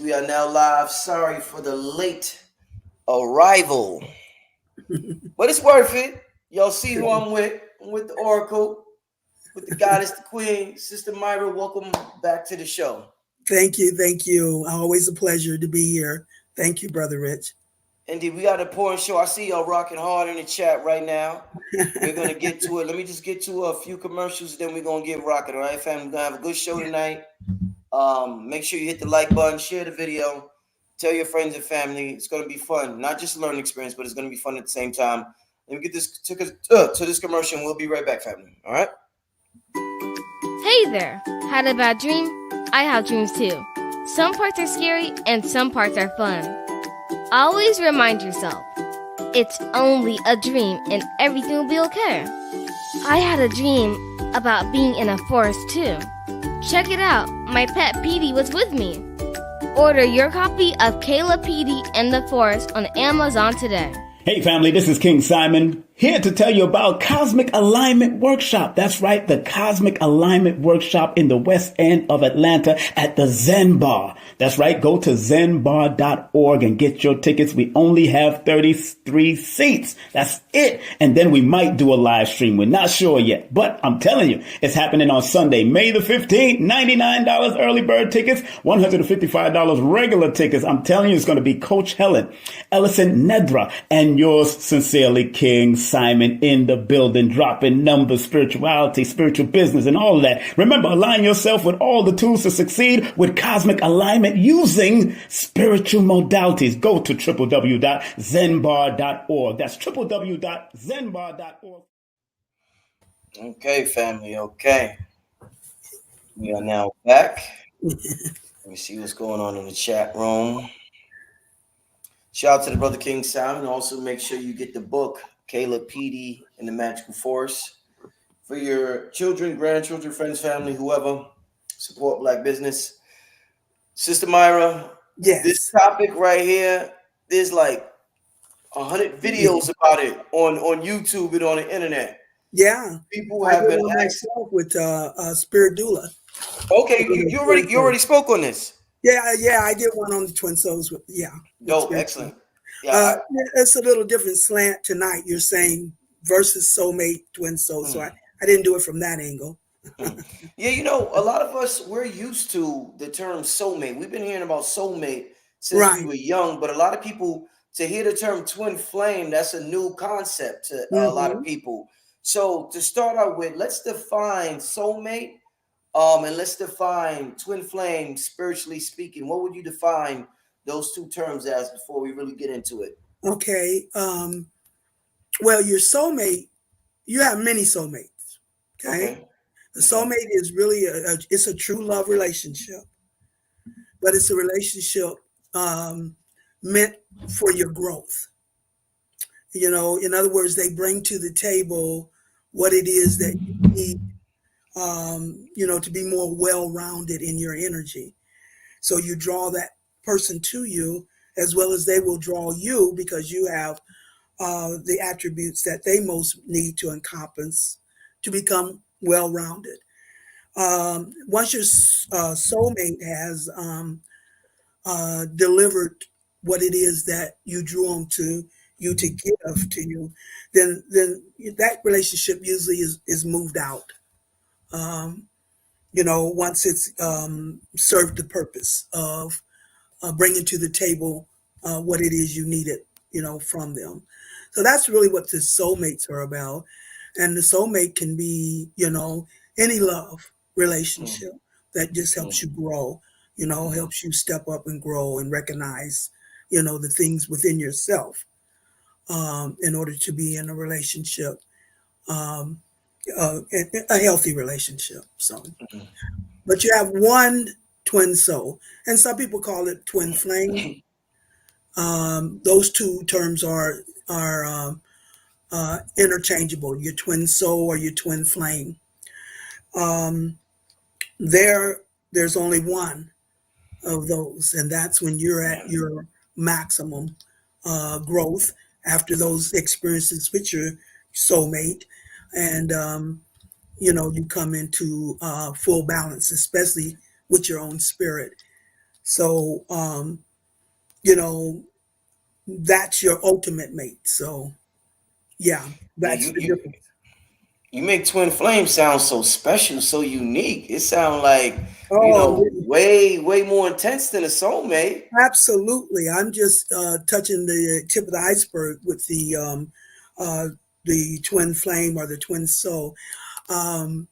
We are now live. Sorry for the late arrival, but it's worth it. Y'all see who I'm with? I'm with the Oracle, with the goddess, the Queen, Sister Myrah. Welcome back to the show. Thank you. Thank you. Always a pleasure to be here. Thank you, Brother Rich. Indeed, we got a pouring show. I see y'all rocking hard in the chat right now. We're gonna get to it. Let me just get to a few commercials, then we're gonna get rocking. All right, fam. We're gonna have a good show tonight. Make sure you hit the like button, share the video, tell your friends and family. It's going to be fun, not just a learning experience, but it's going to be fun at the same time. Let me get this to this commercial, and we'll be right back, family. All right. Hey there! Had a bad dream? I have dreams too. Some parts are scary and some parts are fun. Always remind yourself, it's only a dream and everything will be okay. I had a dream about being in a forest too. Check it out, my pet Petey was with me. Order your copy of Kayla Petey and the Forest on Amazon today. Hey family, this is King Simon, here to tell you about Cosmic Alignment Workshop. That's right, the Cosmic Alignment Workshop in the West End of Atlanta at the Zen Bar. That's right, go to zenbar.org and get your tickets. We only have 33 seats. That's it. And then we might do a live stream. We're not sure yet, but I'm telling you, it's happening on Sunday, May the 15th, $99 early bird tickets, $155 regular tickets. I'm telling you, it's going to be Coach Helen, Ellison Nedra, and yours sincerely, King Simon, in the building, dropping numbers, spirituality, spiritual business, and all of that. Remember, align yourself with all the tools to succeed with Cosmic Alignment using spiritual modalities. Go to www.zenbar.org. That's www.zenbar.org. Okay, family. Okay. We are now back. Let me see what's going on in the chat room. Shout out to the brother King Simon. Also, make sure you get the book, Kayla Petey and the Magical Force, for your children, grandchildren, friends, family, whoever. Support Black business. Sister Myrah, Yes. this topic right here, there's like 100 videos about it on YouTube and on the internet. Yeah. People have been asking with Spirit Doula. Okay, you already spoke on this. Yeah, I did one on the Twin Souls. Dope, excellent. Yeah, it's a little different slant tonight. You're saying versus soulmate, twin soul. So I didn't do it from that angle. Yeah, a lot of us, we're used to the term soulmate. We've been hearing about soulmate since we were young, but a lot of people, to hear the term twin flame, that's a new concept to a lot of people. So to start out with, let's define soulmate, and let's define twin flame, spiritually speaking. What would you define those two terms as before we really get into it? Okay. Well, your soulmate, you have many soulmates. Okay. The soulmate is really it's a true love relationship, but it's a relationship meant for your growth. In other words, they bring to the table what it is that you need, to be more well-rounded in your energy. So you draw that person to you as well as they will draw you, because you have the attributes that they most need to encompass to become well-rounded. Once your soulmate has delivered what it is that you drew them to you to give to you, then that relationship usually is moved out. Once it's served the purpose of bringing to the table what it is you needed, from them. So that's really what the soulmates are about. And the soulmate can be, any love relationship that just helps you grow, helps you step up and grow and recognize, the things within yourself in order to be in a relationship, a healthy relationship. So, but you have one twin soul, and some people call it twin flame. Those two terms are interchangeable. Your twin soul or your twin flame. There's only one of those, and that's when you're at your maximum growth after those experiences with your soulmate, and you come into full balance, especially with your own spirit. So, you know, that's your ultimate mate. So, yeah, Yeah, that's the difference. you make twin flame sound so special, so unique. It sounds like, Oh, way more intense than a soulmate. absolutely. I'm just touching the tip of the iceberg with the twin flame or the twin soul. Um,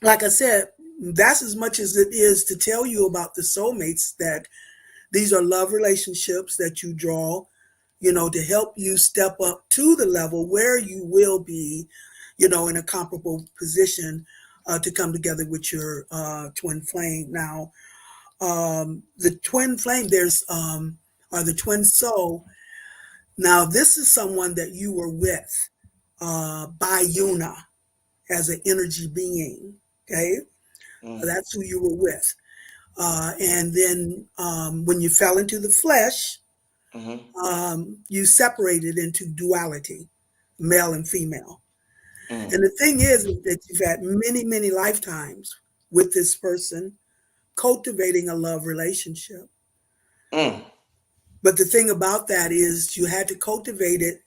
like I said, that's as much as it is to tell you about the soulmates, that these are love relationships that you draw, to help you step up to the level where you will be, in a comparable position to come together with your twin flame. Now, the twin flame, or the twin soul. Now, this is someone that you were with by Yuna as an energy being. Okay, Mm, that's who you were with. And then when you fell into the flesh, mm-hmm, you separated into duality, male and female. mm, And the thing is that you've had many, many lifetimes with this person cultivating a love relationship. mm, But the thing about that is you had to cultivate it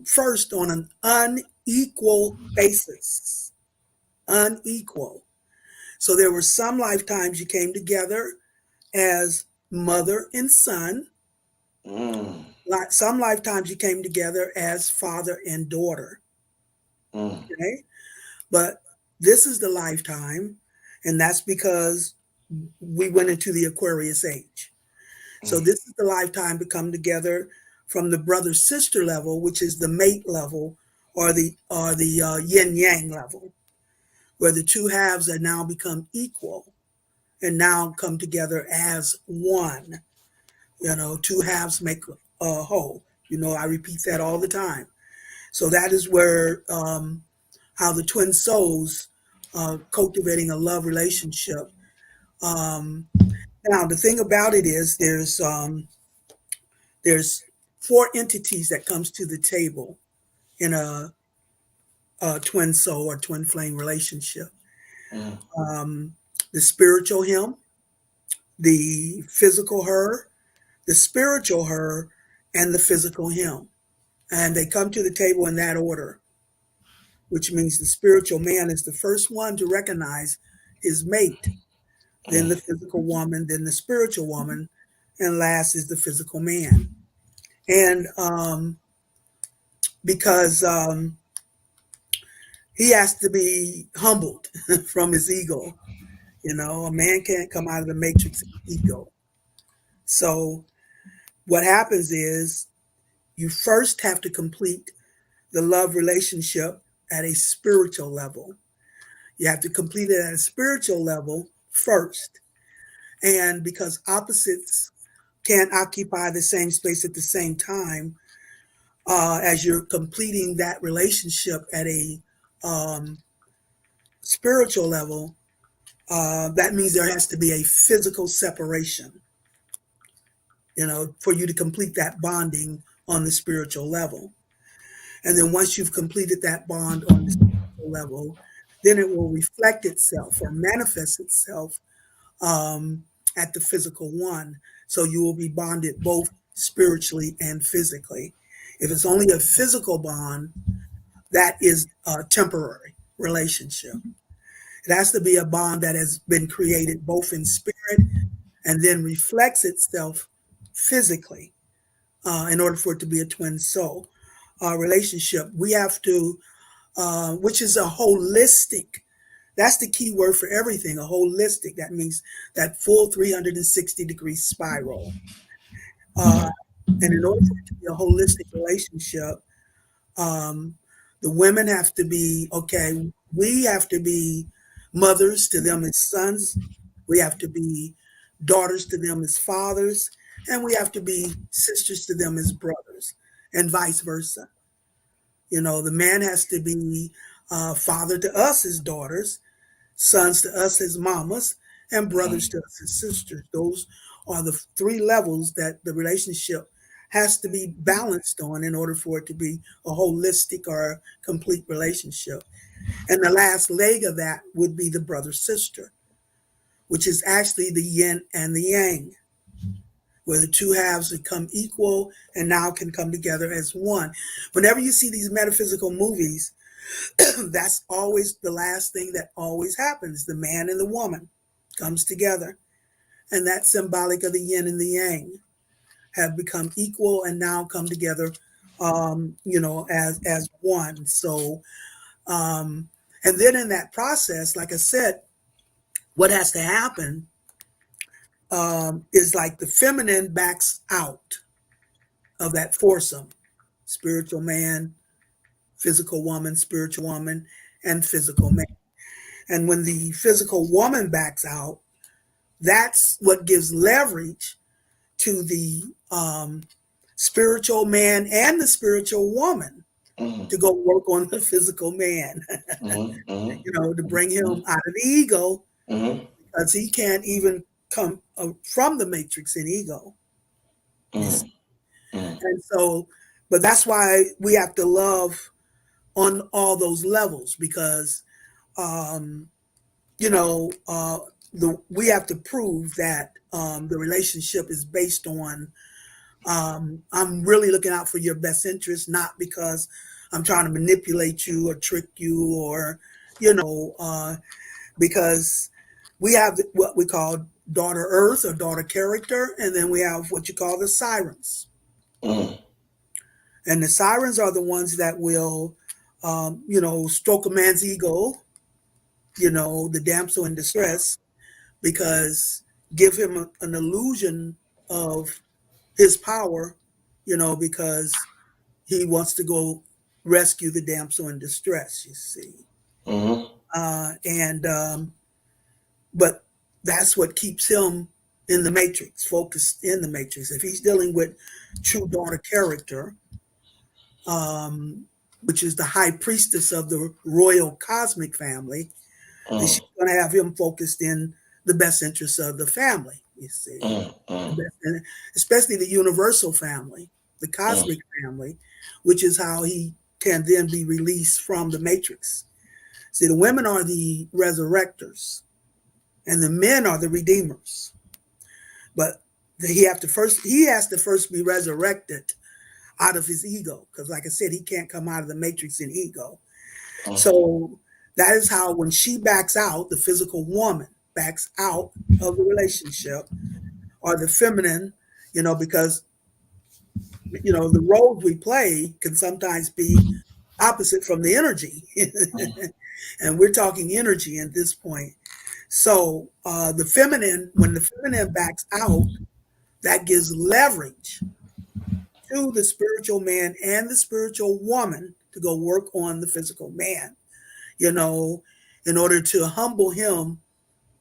first on an unequal basis. Unequal. So there were some lifetimes you came together as mother and son. mm, Like some lifetimes you came together as father and daughter. mm, Okay. But this is the lifetime, and that's because we went into the Aquarius age. So mm, this is the lifetime to come together from the brother sister level, which is the mate level, or the yin yang level, where the two halves are now become equal and now come together as one. Two halves make a whole. I repeat that all the time. So that is where how the twin souls cultivating a love relationship. Um, Now the thing about it is there's four entities that comes to the table in a twin soul or twin flame relationship. mm, Um, the spiritual him, the physical her, the spiritual her, and the physical him. And they come to the table in that order, which means the spiritual man is the first one to recognize his mate, then the mm. physical woman, then the spiritual woman, and last is the physical man. And because he has to be humbled from his ego. A man can't come out of the matrix of ego. So what happens is you first have to complete the love relationship at a spiritual level. You have to complete it at a spiritual level first. And because opposites can't occupy the same space at the same time, as you're completing that relationship at a um, spiritual level, that means there has to be a physical separation, for you to complete that bonding on the spiritual level. And then once you've completed that bond on the spiritual level, then it will reflect itself or manifest itself at the physical one. So you will be bonded both spiritually and physically. If it's only a physical bond, that is a temporary relationship. It has to be a bond that has been created both in spirit and then reflects itself physically in order for it to be a twin soul relationship. We have to, which is a holistic, that's the key word for everything, a holistic. That means that full 360-degree spiral. Uh, and in order for it to be a holistic relationship, um, the women have to be, okay, we have to be mothers to them as sons. We have to be daughters to them as fathers. And we have to be sisters to them as brothers, and vice versa. The man has to be father to us as daughters, sons to us as mamas, and brothers to us as sisters. Those are the three levels that the relationship has to be balanced on in order for it to be a holistic or a complete relationship. And the last leg of that would be the brother sister, which is actually the yin and the yang, where the two halves become equal and now can come together as one. Whenever you see these metaphysical movies, that's always the last thing that always happens. The man and the woman comes together, and that's symbolic of the yin and the yang have become equal and now come together, as one. So, and then in that process, like I said, what has to happen is like the feminine backs out of that foursome: spiritual man, physical woman, spiritual woman, and physical man. And when the physical woman backs out, that's what gives leverage to the spiritual man and the spiritual woman to go work on the physical man, to bring him out of the ego, because he can't even come from the matrix in ego. And so, but that's why we have to love on all those levels, because, we have to prove that the relationship is based on, I'm really looking out for your best interest, not because I'm trying to manipulate you or trick you or, because we have what we call daughter earth or daughter character, and then we have what you call the sirens. And the sirens are the ones that will, stroke a man's ego, the damsel in distress, because give him an illusion of his power, because he wants to go rescue the damsel in distress, you see. But that's what keeps him in the matrix, focused in the matrix. If he's dealing with true daughter character, which is the high priestess of the royal cosmic family, and she's going to have him focused in the best interests of the family, you see. Especially the universal family, the cosmic family, which is how he can then be released from the matrix. See, the women are the resurrectors, and the men are the redeemers. But he has to first be resurrected out of his ego, because like I said, he can't come out of the matrix in ego. So that is how, when she backs out, the physical woman backs out of the relationship, or the feminine, because the roles we play can sometimes be opposite from the energy. And we're talking energy at this point. So the feminine, when the feminine backs out, that gives leverage to the spiritual man and the spiritual woman to go work on the physical man, in order to humble him,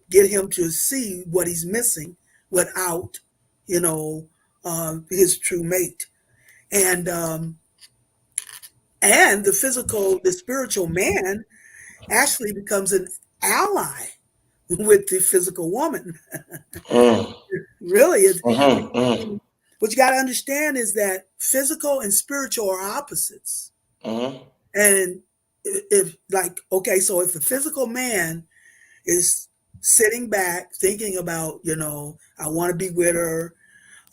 get him to see what he's missing without, his true mate. And the spiritual man actually becomes an ally with the physical woman. Really, what you got to understand is that physical and spiritual are opposites. And if if the physical man is sitting back thinking about, I want to be with her,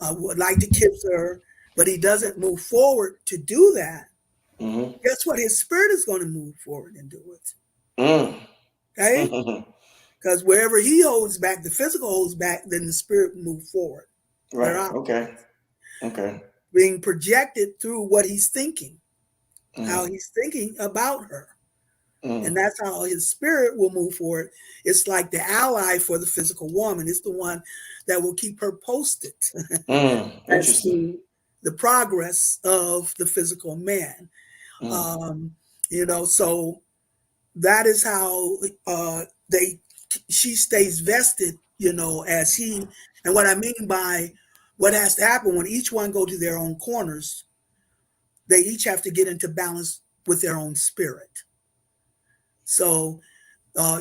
I would like to kiss her, but he doesn't move forward to do that, guess what? His spirit is going to move forward and do it. Okay? Because wherever he holds back, the physical holds back, then the spirit moves forward. Right. Okay. Being projected through what he's thinking, how he's thinking about her. And that's how his spirit will move forward. It's like the ally for the physical woman. It's the one that will keep her posted as to the progress of the physical man. So that is how she stays vested, as he. And what I mean by what has to happen, when each one go to their own corners, they each have to get into balance with their own spirit. So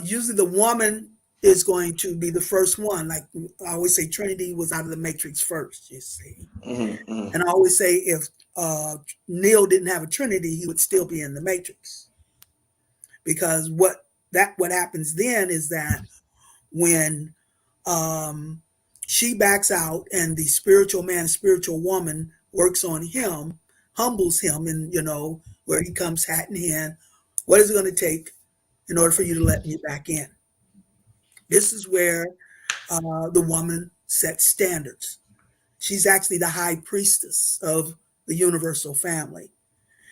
usually the woman is going to be the first one. Like I always say, Trinity was out of the matrix first, you see. And I always say, if Neil didn't have a Trinity, he would still be in the matrix. Because what happens then is that when she backs out, and the spiritual man, spiritual woman works on him, humbles him, and where he comes hat in hand. What is it going to take in order for you to let me back in? This is where the woman sets standards. She's actually the high priestess of the universal family.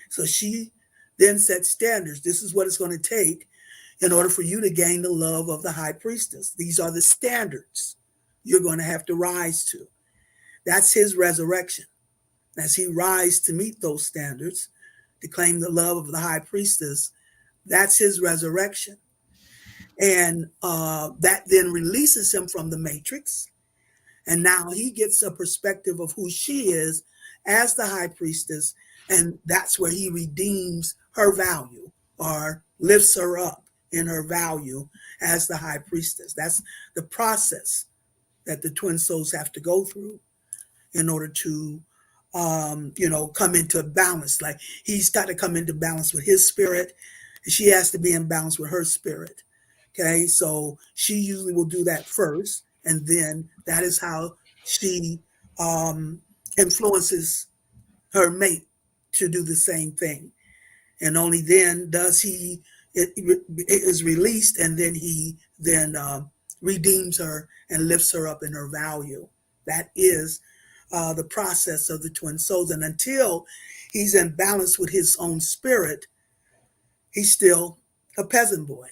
So she then sets standards. This is what it's going to take in order for you to gain the love of the high priestess. These are the standards you're going to have to rise to. That's his resurrection. As he rises to meet those standards, to claim the love of the high priestess, that's his resurrection. And that then releases him from the matrix. And now he gets a perspective of who she is as the high priestess. And that's where he redeems her value, or lifts her up in her value as the high priestess. That's the process that the twin souls have to go through in order to, come into balance. Like, he's got to come into balance with his spirit, and she has to be in balance with her spirit. Okay, so she usually will do that first, and then that is how she influences her mate to do the same thing. And only then does it is released, and then he redeems her and lifts her up in her value. That is the process of the twin souls. And until he's in balance with his own spirit, he's still a peasant boy.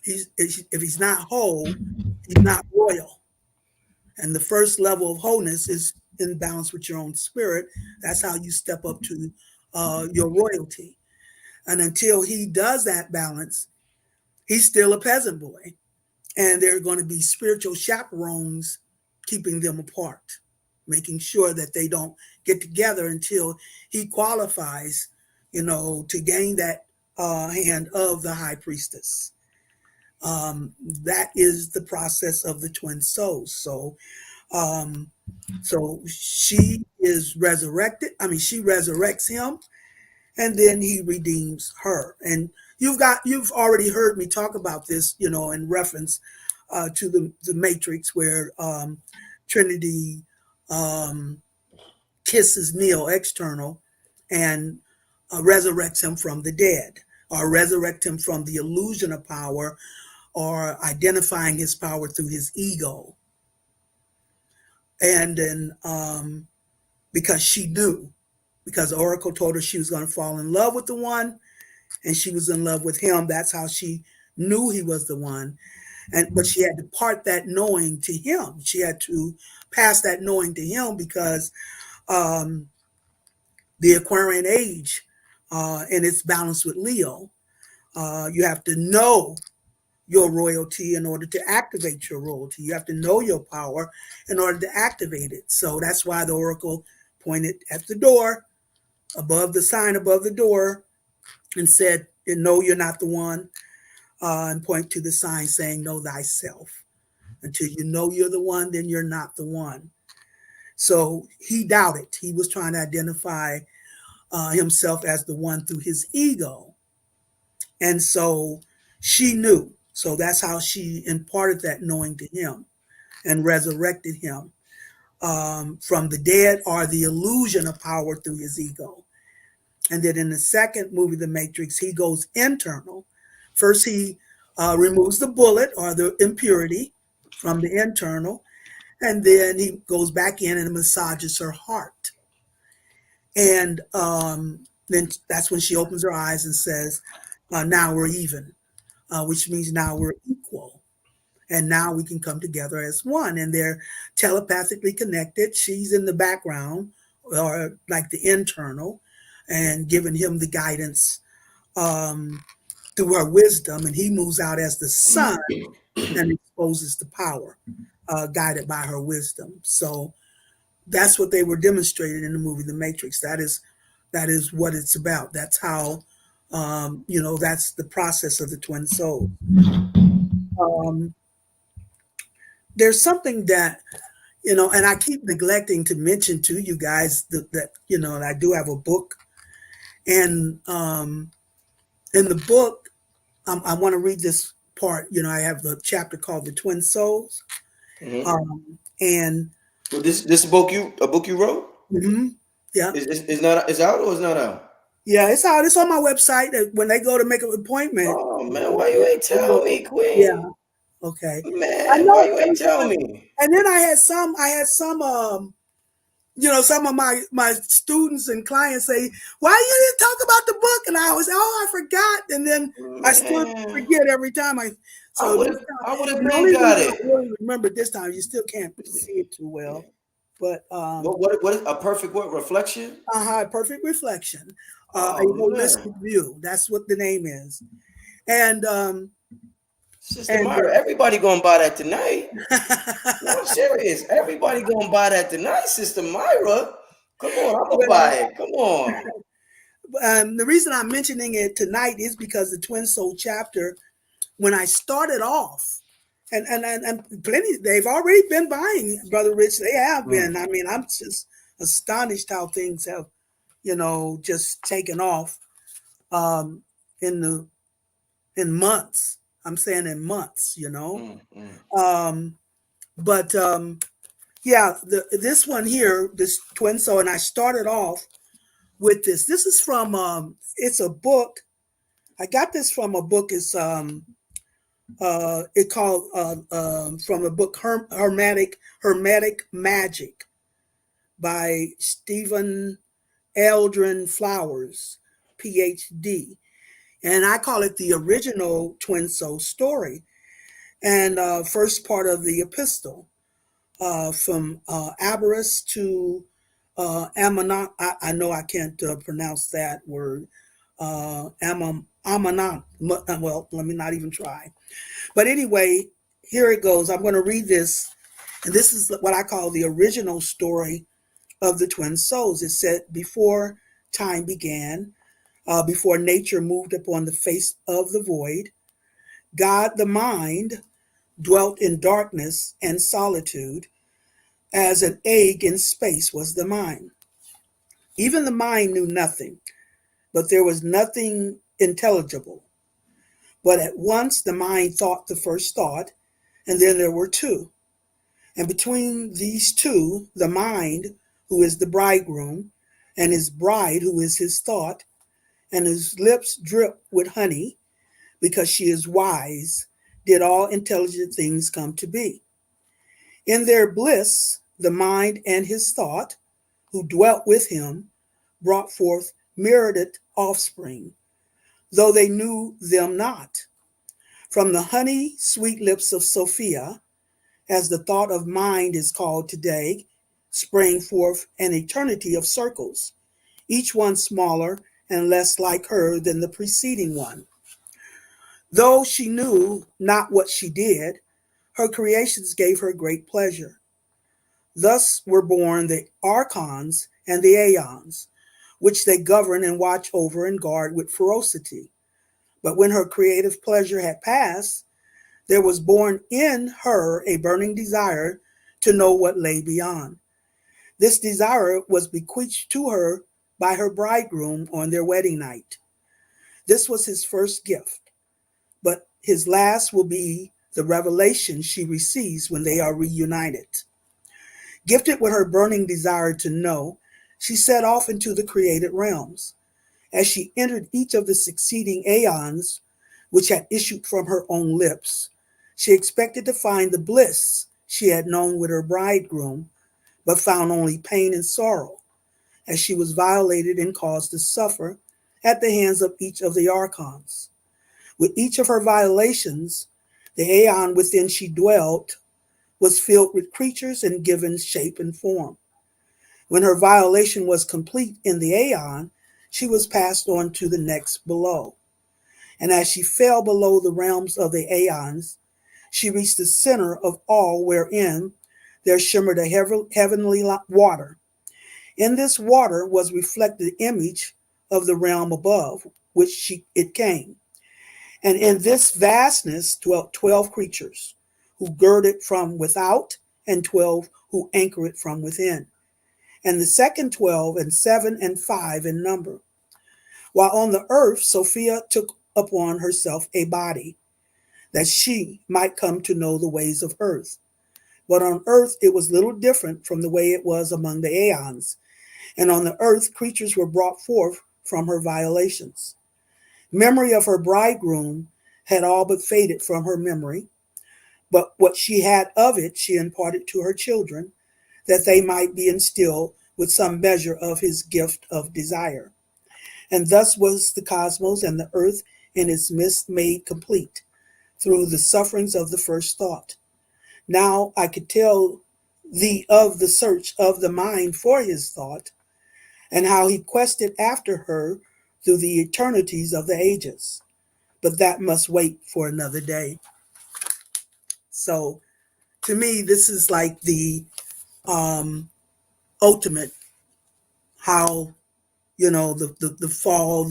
If he's not whole, he's not royal. And the first level of wholeness is in balance with your own spirit. That's how you step up to your royalty. And until he does that balance, he's still a peasant boy. And there are going to be spiritual chaperones keeping them apart, making sure that they don't get together until he qualifies, to gain that hand of the high priestess. That is the process of the twin souls. So she is resurrected. She resurrects him, and then he redeems her. And you've already heard me talk about this, in reference to the Matrix, where Trinity kisses Neo external and resurrects him from the dead, or resurrect him from the illusion of power, or identifying his power through his ego. And then because she knew, because the Oracle told her she was going to fall in love with the one, and she was in love with him. That's how she knew he was the one. But she had to part that knowing to him. She had to pass that knowing to him, because the Aquarian age, in its balance with Leo, you have to know your royalty in order to activate your royalty. You have to know your power in order to activate it. So that's why the Oracle pointed at the door, above the sign above the door, and said, no, you're not the one, and point to the sign saying, know thyself. Until you know you're the one, then you're not the one. So he doubted. He was trying to identify himself as the one through his ego. And so she knew. So that's how she imparted that knowing to him and resurrected him from the dead, or the illusion of power through his ego. And then in the second movie, The Matrix, he goes internal. First, he removes the bullet, or the impurity, from the internal. And then he goes back in and massages her heart. And then that's when she opens her eyes and says, now we're even, which means now we're equal. And now we can come together as one. And they're telepathically connected. She's in the background, or like the internal, and giving him the guidance through her wisdom. And he moves out as the sun and exposes the power, guided by her wisdom. So that's what they were demonstrated in the movie The Matrix. That is what it's about. That's how, that's the process of the twin soul. There's something that, and I keep neglecting to mention to you guys that I do have a book. And in the book, I want to read this part. I have the chapter called The Twin Souls. And So this book you wrote? Yeah, Is out or is not out? yeah, it's out. It's on my website. When they go to make an appointment, Oh man, why you ain't tell me, yeah, Queen? okay. I Man, why know. you ain't tell me? And then I had some. Some of my students and clients say, "Why you didn't talk about the book?" And I was, "Oh, I forgot." And then I still Man, forget every time I So would this have time, I would have and the been only got reason I it. really remember this time, you still can't see it too well, but What is a perfect what reflection? perfect reflection, a Oh holistic man. view. That's what the name is, and Sister and Myrah, everybody gonna buy that tonight. No, I'm serious. Everybody gonna buy that tonight, Sister Myrah. Come on, I'm gonna buy well, it. Come on. the reason I'm mentioning it tonight is because the Twin Soul chapter, when I started off, and plenty, they've already been buying, Brother Rich. They have been. I mean, I'm just astonished how things have, just taken off um, in the in months. I'm saying in months, Um, but yeah, this one here, this Twin Soul, and I started off with this. This is from it's a book. I got this from a book. It's it called from the book Hermetic Magic by Stephen Eldrin Flowers, PhD, and I call it the original Twin Soul story. And first part of the epistle, from Aberrus to Ammonot. I know I can't pronounce that word. Ammonot. Well, let me not even try. But anyway, here it goes. I'm going to read this. And this is what I call the original story of the twin souls. It said, before time began, before nature moved upon the face of the void, God the mind dwelt in darkness and solitude. As an egg in space was the mind. Even the mind knew nothing, but there was nothing intelligible. But at once the mind thought the first thought, and then there were two. And between these two, the mind, who is the bridegroom, and his bride, who is his thought, and whose lips drip with honey, because she is wise, did all intelligent things come to be. In their bliss, the mind and his thought, who dwelt with him, brought forth myriad offspring, though they knew them not. From the honey sweet lips of Sophia, as the thought of mind is called today, sprang forth an eternity of circles, each one smaller and less like her than the preceding one. Though she knew not what she did, her creations gave her great pleasure. Thus were born the archons and the aeons, which they govern and watch over and guard with ferocity. But when her creative pleasure had passed, there was born in her a burning desire to know what lay beyond. This desire was bequeathed to her by her bridegroom on their wedding night. This was his first gift, but his last will be the revelation she receives when they are reunited. Gifted with her burning desire to know, she set off into the created realms. As she entered each of the succeeding aeons, which had issued from her own lips, she expected to find the bliss she had known with her bridegroom, but found only pain and sorrow, as she was violated and caused to suffer at the hands of each of the archons. With each of her violations, the aeon within she dwelt was filled with creatures and given shape and form. When her violation was complete in the aeon, she was passed on to the next below. And as she fell below the realms of the aeons, she reached the center of all, wherein there shimmered a heavenly water. In this water was reflected the image of the realm above, which it came. And in this vastness dwelt 12 creatures, who gird it from without, and 12 who anchor it from within. And the second 12, and 7 and 5 in number. While on the earth, Sophia took upon herself a body, that she might come to know the ways of earth. But on earth, it was little different from the way it was among the aeons. And on the earth, creatures were brought forth from her violations. Memory of her bridegroom had all but faded from her memory, but what she had of it, she imparted to her children, that they might be instilled with some measure of his gift of desire. And thus was the cosmos and the earth in its midst made complete through the sufferings of the first thought. Now I could tell thee of the search of the mind for his thought, and how he quested after her through the eternities of the ages. But that must wait for another day. So to me, this is like the ultimate, how, the fall,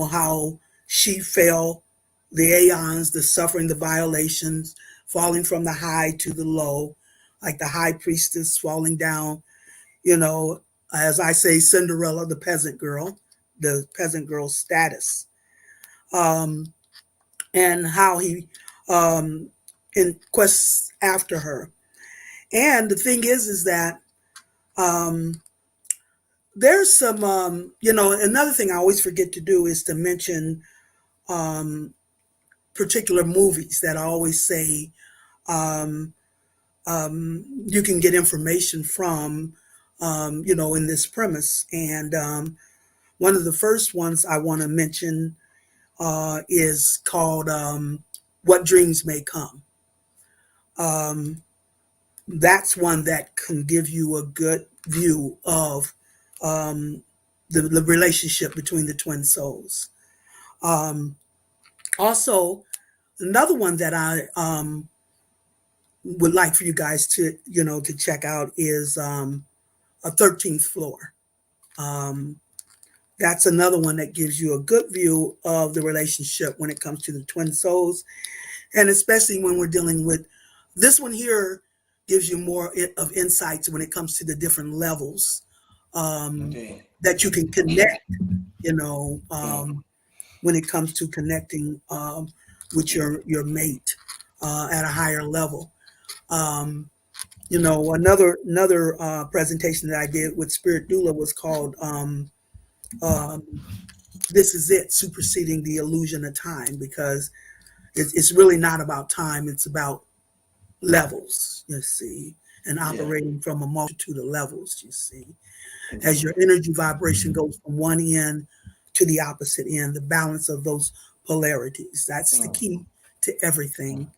how she fell, the aeons, the suffering, the violations, falling from the high to the low, like the high priestess falling down, as I say, Cinderella, the peasant girl status, and how he in quests after her. And the thing is that there's some, another thing I always forget to do is to mention particular movies that I always say you can get information from, in this premise. And one of the first ones I want to mention is called What Dreams May Come. That's one that can give you a good view of the relationship between the twin souls. Also, another one that I would like for you guys to, to check out is a 13th floor. That's another one that gives you a good view of the relationship when it comes to the twin souls. And especially when we're dealing with this one here, gives you more of insights when it comes to the different levels that you can connect, when it comes to connecting with your mate at a higher level. Another presentation that I did with Spirit Doula was called This Is It, Superseding the Illusion of Time, because it's really not about time, it's about levels, you see, and operating from a multitude of levels, you see. As your energy vibration goes from one end to the opposite end, the balance of those polarities, that's the key to everything,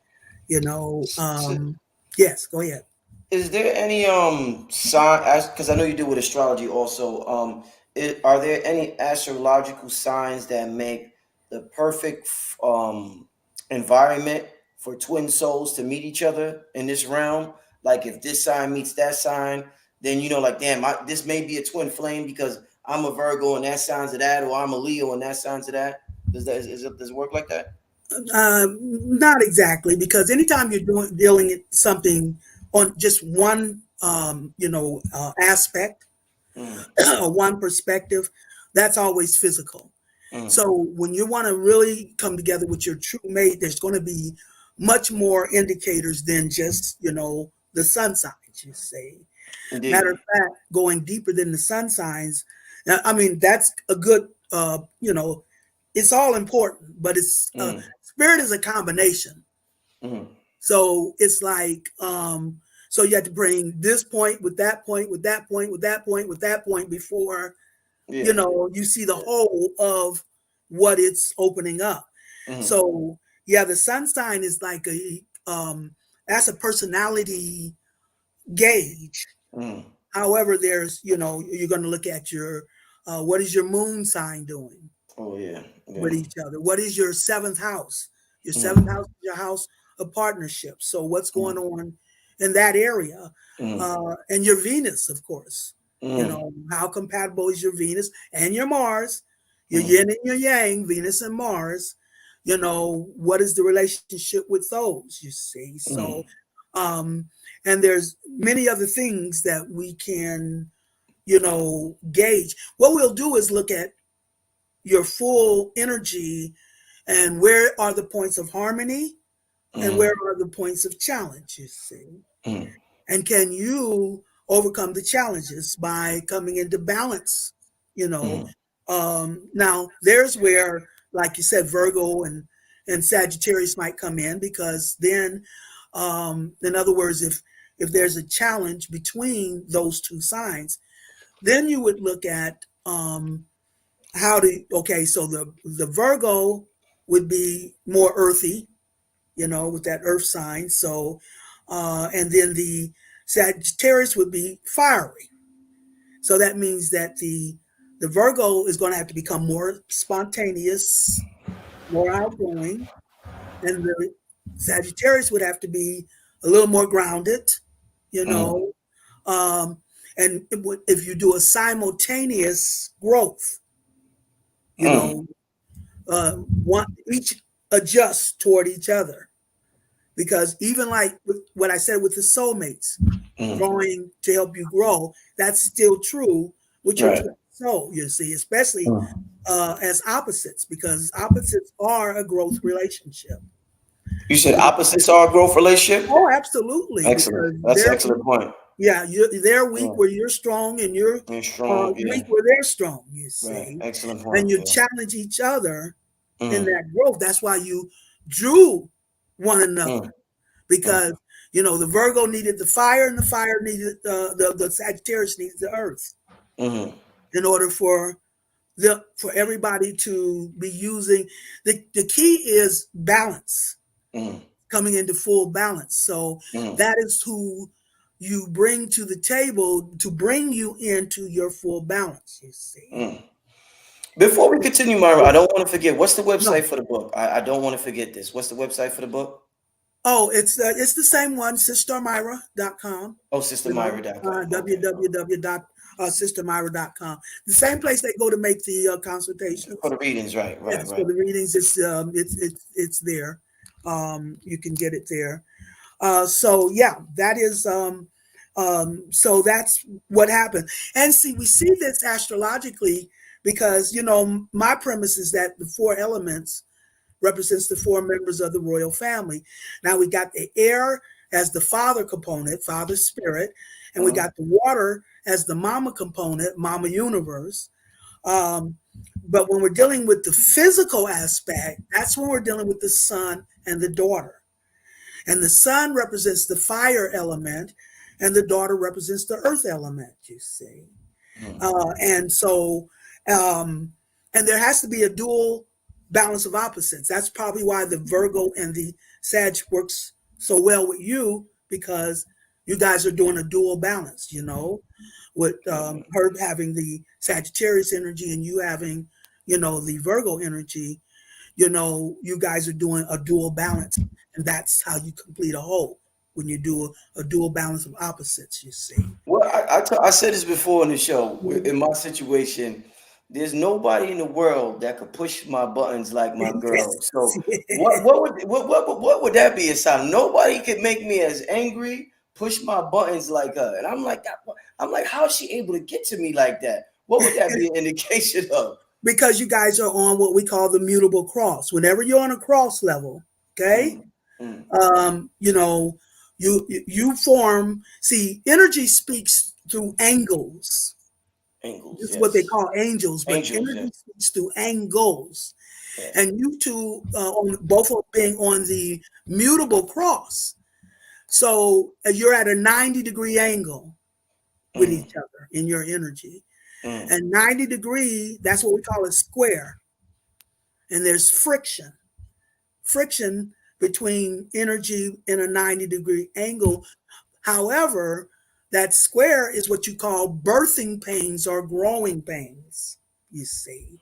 Yes, go ahead. Is there any sign, because I know you do with astrology also, are there any astrological signs that make the perfect environment for twin souls to meet each other in this realm? Like if this sign meets that sign, then like, damn, this may be a twin flame because I'm a Virgo and that signs of that, or I'm a Leo and that signs of that. Does it work like that? Not exactly, because anytime you're dealing with something on just one aspect, one perspective, that's always physical. So when you want to really come together with your true mate, there's going to be much more indicators than just the sun signs, you say. Indeed. Matter of fact, going deeper than the sun signs, I mean, that's a good it's all important, but it's spirit is a combination. So it's like so you have to bring this point with that point, with that point, with that point, with that point before you see the whole of what it's opening up. So the sun sign is like that's a personality gauge. However, there's you're going to look at your what is your moon sign doing with each other. What is your seventh house? Your seventh house is your house of partnership. So what's going on in that area? And your Venus, of course. How compatible is your Venus and your Mars, your yin and your yang, Venus and Mars? What is the relationship with those, you see? So and there's many other things that we can gauge. What we'll do is look at your full energy and where are the points of harmony, And where are the points of challenge, you see? And can you overcome the challenges by coming into balance? Now there's where, like you said, Virgo and Sagittarius might come in, because then, in other words, if there's a challenge between those two signs, then you would look at so the Virgo would be more earthy, with that earth sign. So, and then the Sagittarius would be fiery. So that means that the Virgo is going to have to become more spontaneous, more outgoing, and the Sagittarius would have to be a little more grounded, and if you do a simultaneous growth, each adjusts toward each other. Because even like what I said with the soulmates, growing to help you grow, that's still true with your soul, you see, especially as opposites, because opposites are a growth relationship. You said opposites are a growth relationship? Oh, absolutely. Excellent. That's an excellent point. Yeah, they're weak where you're strong, and you're strong, weak where they're strong, you see. Right. Excellent point. And you challenge each other in that growth. That's why you drew one another, because the Virgo needed the fire, and the fire needed the Sagittarius needed the earth, in order for everybody to be using the key is balance, coming into full balance. So that is who you bring to the table to bring you into your full balance, you see. Before we continue, Myrah, I don't want to forget, what's the website for the book? I don't want to forget this. What's the website for the book? Oh, it's the same one, SistarMyrah.com. Oh, SistarMyrah.com. www.sistermyrah.com. The same place they go to make the consultations. For the readings, right. For the readings, it's there. You can get it there. So yeah, that is so that's what happened. And see, we see this astrologically because my premise is that the four elements represents the four members of the royal family. Now we got the air as the father component, father spirit, and we got the water as the mama component, mama universe. But when we're dealing with the physical aspect, that's when we're dealing with the son and the daughter. And the son represents the fire element, and the daughter represents the earth element, you see. And so, and there has to be a dual balance of opposites. That's probably why the Virgo and the Sag works so well with you, because you guys are doing a dual balance, with her having the Sagittarius energy and you having, the Virgo energy. You guys are doing a dual balance, and that's how you complete a whole, when you do a dual balance of opposites, you see. Well, I said this before in the show. In my situation, there's nobody in the world that could push my buttons like my girl. So what would that be a sign? Nobody could make me as angry, push my buttons like her. And I'm like, how is she able to get to me like that? What would that be an indication of? Because you guys are on what we call the mutable cross. Whenever you're on a cross level, okay, you form. See, energy speaks through angles. This is what they call angels, but energy speaks through angles. Yes. And you two, both of being on the mutable cross, so you're at a 90-degree angle with each other in your energy. And 90-degree, that's what we call a square. And there's friction between energy in a 90-degree angle. However, that square is what you call birthing pains or growing pains, you see.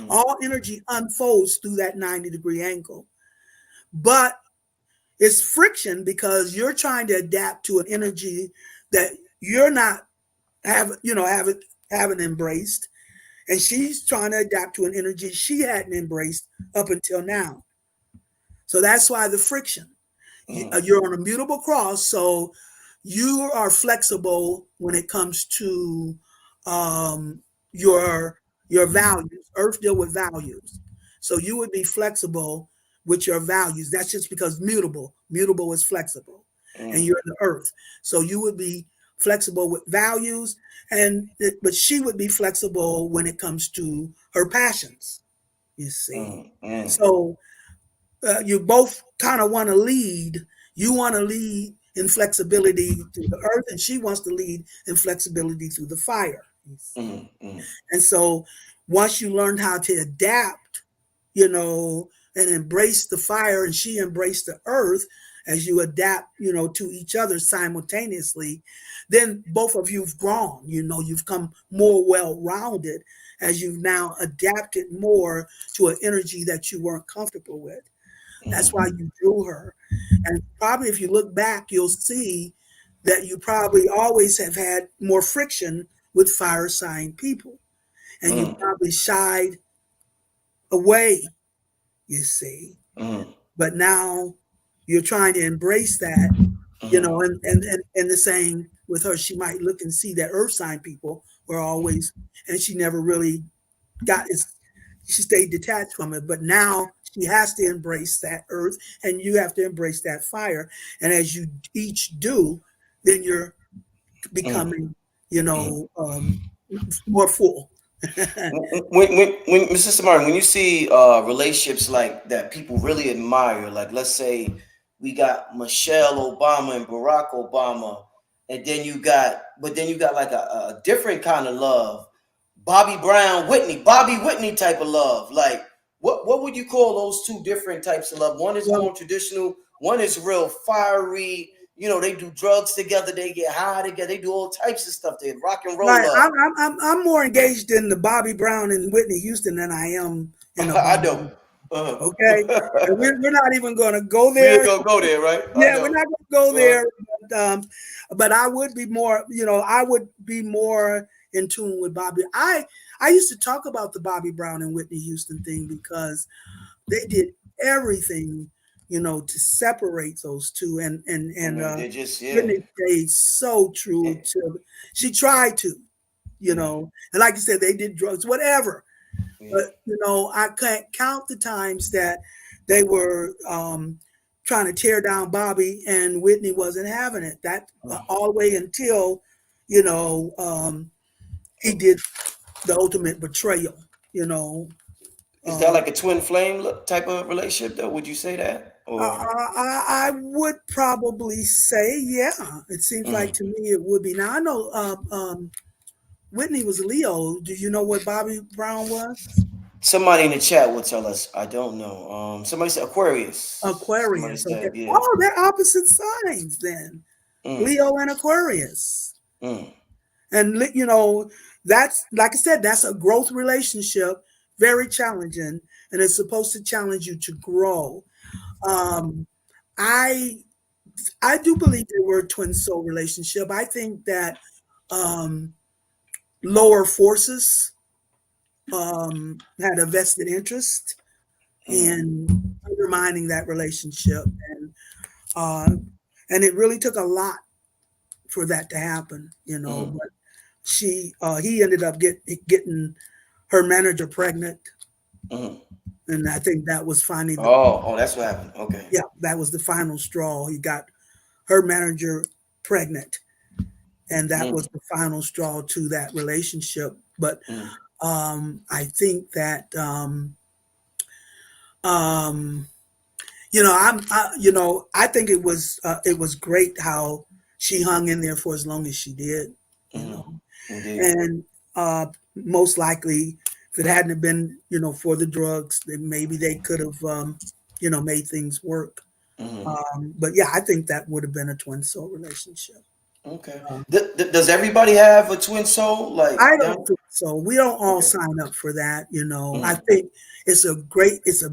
All energy unfolds through that 90-degree angle. But it's friction because you're trying to adapt to an energy that you're not haven't embraced, and she's trying to adapt to an energy she hadn't embraced up until now. So that's why the friction. You're on a mutable cross, so you are flexible when it comes to your values. Earth deal with values, so you would be flexible with your values. That's just because mutable. Mutable is flexible, and you're in the earth. So you would be flexible with values, but she would be flexible when it comes to her passions, you see. So you both kind of want to lead. You want to lead in flexibility through the earth, and she wants to lead in flexibility through the fire. And so once you learned how to adapt, and embrace the fire, and she embraced the earth as you adapt, to each other simultaneously, then both of you've grown, you've come more well-rounded as you've now adapted more to an energy that you weren't comfortable with. That's why you drew her. And probably if you look back, you'll see that you probably always have had more friction with fire sign people. And you probably shied away, you see. But now you're trying to embrace that, and the same with her. She might look and see that earth sign people were always, and she never really she stayed detached from it. But now she has to embrace that earth, and you have to embrace that fire. And as you each do, then you're becoming, more full. when Mrs. Martin, when you see relationships like that people really admire, like let's say we got Michelle Obama and Barack Obama, and then you got like a different kind of love, Bobby Whitney type of love. Like what would you call those two different types of love? One is more traditional, one is real fiery. They do drugs together, they get high together, they do all types of stuff. They rock and roll. Right. I'm more engaged in the Bobby Brown and Whitney Houston than I am in I don't. Okay, and we're not even going to go there. We're going to go there, right? Yeah, we're not going to go there. But I would be more, in tune with Bobby. I used to talk about the Bobby Brown and Whitney Houston thing because they did everything, to separate those two, and Whitney stayed so true to. She tried to, and like you said, they did drugs, whatever. But I can't count the times that they were trying to tear down Bobby, and Whitney wasn't having it. That all the way until he did the ultimate betrayal. Is that like a twin flame type of relationship, though? Would you say that? Or? I would probably say, yeah. It seems like to me it would be. Now I know Whitney was Leo. Do you know what Bobby Brown was? Somebody in the chat will tell us. I don't know. Somebody said Aquarius. Aquarius. Said, okay. Yeah. Oh, they're opposite signs then. Leo and Aquarius. And that's, like I said, that's a growth relationship, very challenging, and it's supposed to challenge you to grow. I do believe they were a twin soul relationship. I think that lower forces had a vested interest in undermining that relationship, and it really took a lot for that to happen, But he ended up getting her manager pregnant, and I think that was finally. That's what happened. Okay. Yeah, that was the final straw. He got her manager pregnant, and that was the final straw to that relationship. But I think that I think it was great how she hung in there for as long as she did, and most likely if it hadn't been for the drugs, then maybe they could have made things work. But yeah, I think that would have been a twin soul relationship. Okay. Does everybody have a twin soul? Like I don't think so. We don't all sign up for that. I think it's a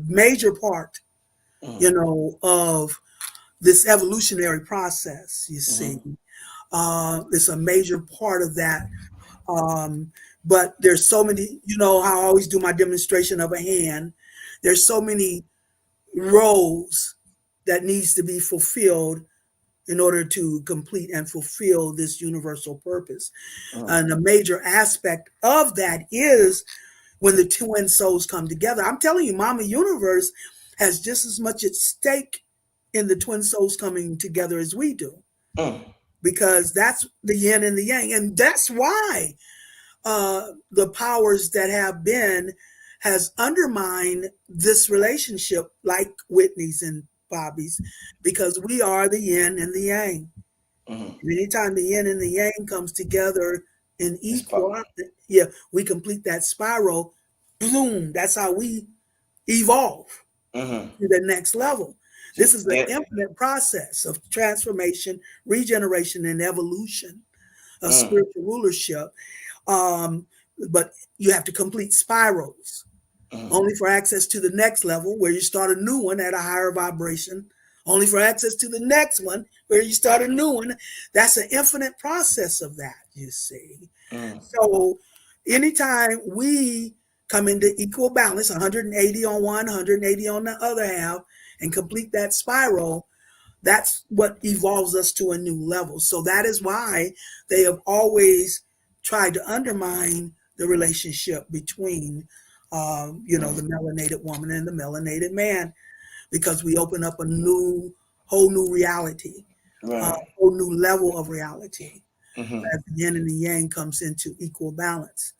major part, of this evolutionary process. You see, it's a major part of that. But there's so many. How I always do my demonstration of a hand. There's so many roles that needs to be fulfilled in order to complete and fulfill this universal purpose. And a major aspect of that is when the twin souls come together. I'm telling you, Mama Universe has just as much at stake in the twin souls coming together as we do, because that's the yin and the yang. And that's why the powers that have been has undermined this relationship, like Whitney's and Bobby's, because we are the yin and the yang. Anytime the yin and the yang comes together in equal, we complete that spiral. Boom! That's how we evolve to the next level. This is the infinite process of transformation, regeneration, and evolution of spiritual rulership. But you have to complete spirals, only for access to the next level, where you start a new one at a higher vibration, only for access to the next one, where you start a new one. That's an infinite process of that, you see. So anytime we come into equal balance, 180 on one, 180 on the other half, and complete that spiral, that's what evolves us to a new level. So that is why they have always tried to undermine the relationship between, the melanated woman and the melanated man, because we open up a whole new reality, a whole new level of reality. As the yin and the yang comes into equal balance.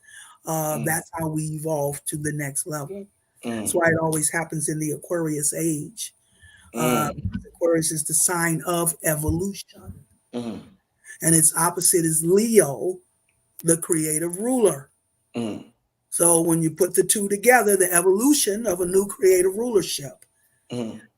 That's how we evolve to the next level. That's why it always happens in the Aquarius age. Aquarius is the sign of evolution. And its opposite is Leo, the creative ruler. So when you put the two together, the evolution of a new creative rulership.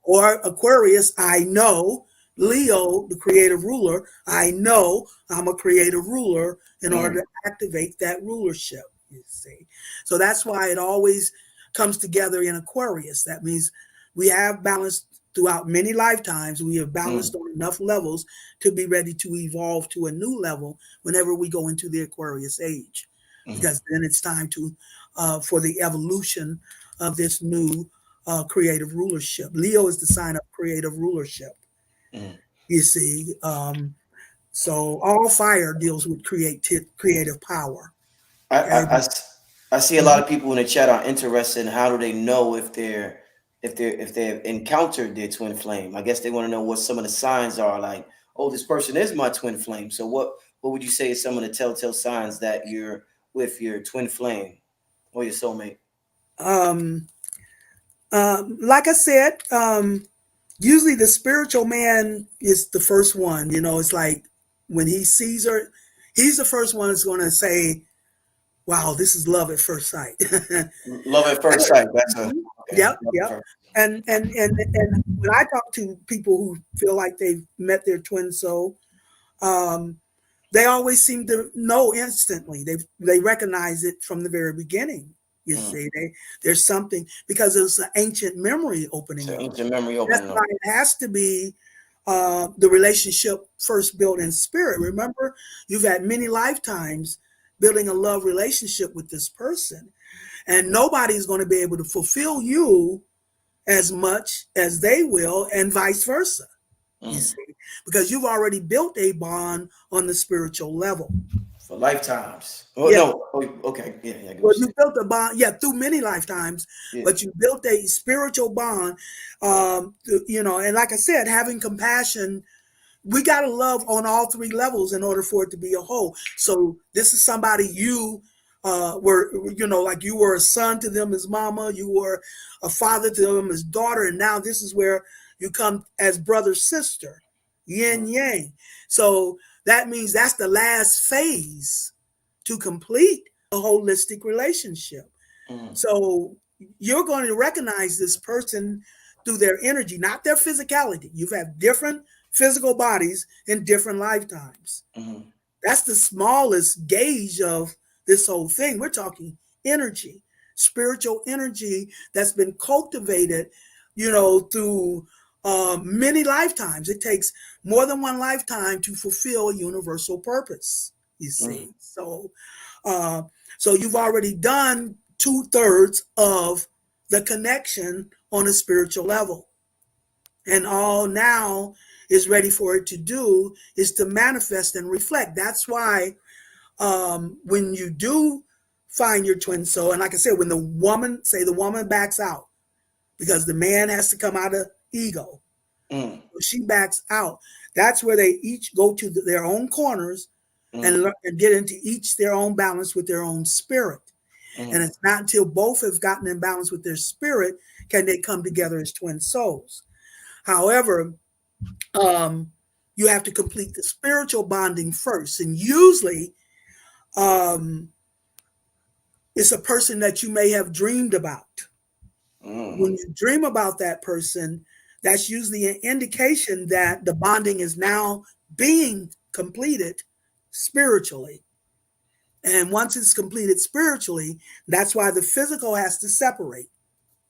Or Aquarius, I know. Leo, the creative ruler, I know I'm a creative ruler in order to activate that rulership, you see. So that's why it always comes together in Aquarius. That means we have balance throughout many lifetimes. We have balanced on enough levels to be ready to evolve to a new level whenever we go into the Aquarius age. Because then it's time to for the evolution of this new creative rulership. Leo is the sign of creative rulership. You see, so all fire deals with creative power. I see a lot of people in the chat are interested in how do they know if they've encountered their twin flame. I guess they want to know what some of the signs are, like, oh, this person is my twin flame. So what would you say is some of the telltale signs that you're with your twin flame or your soulmate? Like I said, usually the spiritual man is the first one. It's like when he sees her, he's the first one that's going to say, wow, this is love at first sight. Love at first sight. That's a yep. And when I talk to people who feel like they've met their twin soul, they always seem to know instantly. They recognize it from the very beginning. You see, there's something, because it's an ancient memory opening up. Ancient memory opening That's why it has to be the relationship first built in spirit. Remember, you've had many lifetimes building a love relationship with this person, and nobody's going to be able to fulfill you as much as they will, and vice versa. You see, because you've already built a bond on the spiritual level. For lifetimes. Oh, yeah. No. Oh, okay. Yeah. Well, you built a bond, through many lifetimes, but you built a spiritual bond, and like I said, having compassion, we got to love on all three levels in order for it to be a whole. So this is somebody you were, like you were a son to them as mama, you were a father to them as daughter, and now this is where you come as brother, sister, yin, yang. So that means that's the last phase to complete a holistic relationship. So you're going to recognize this person through their energy, not their physicality. You've had different physical bodies in different lifetimes. That's the smallest gauge of this whole thing. We're talking energy, spiritual energy that's been cultivated, through many lifetimes. It takes more than one lifetime to fulfill a universal purpose, you see. So you've already done 2/3 of the connection on a spiritual level. And all now is ready for it to do is to manifest and reflect. That's why when you do find your twin soul, and like I said, when the woman backs out, because the man has to come out of ego. She backs out. That's where they each go to their own corners and get into each their own balance with their own spirit. And it's not until both have gotten in balance with their spirit can they come together as twin souls. However, you have to complete the spiritual bonding first. And usually it's a person that you may have dreamed about. When you dream about that person, that's usually an indication that the bonding is now being completed spiritually. And once it's completed spiritually, that's why the physical has to separate.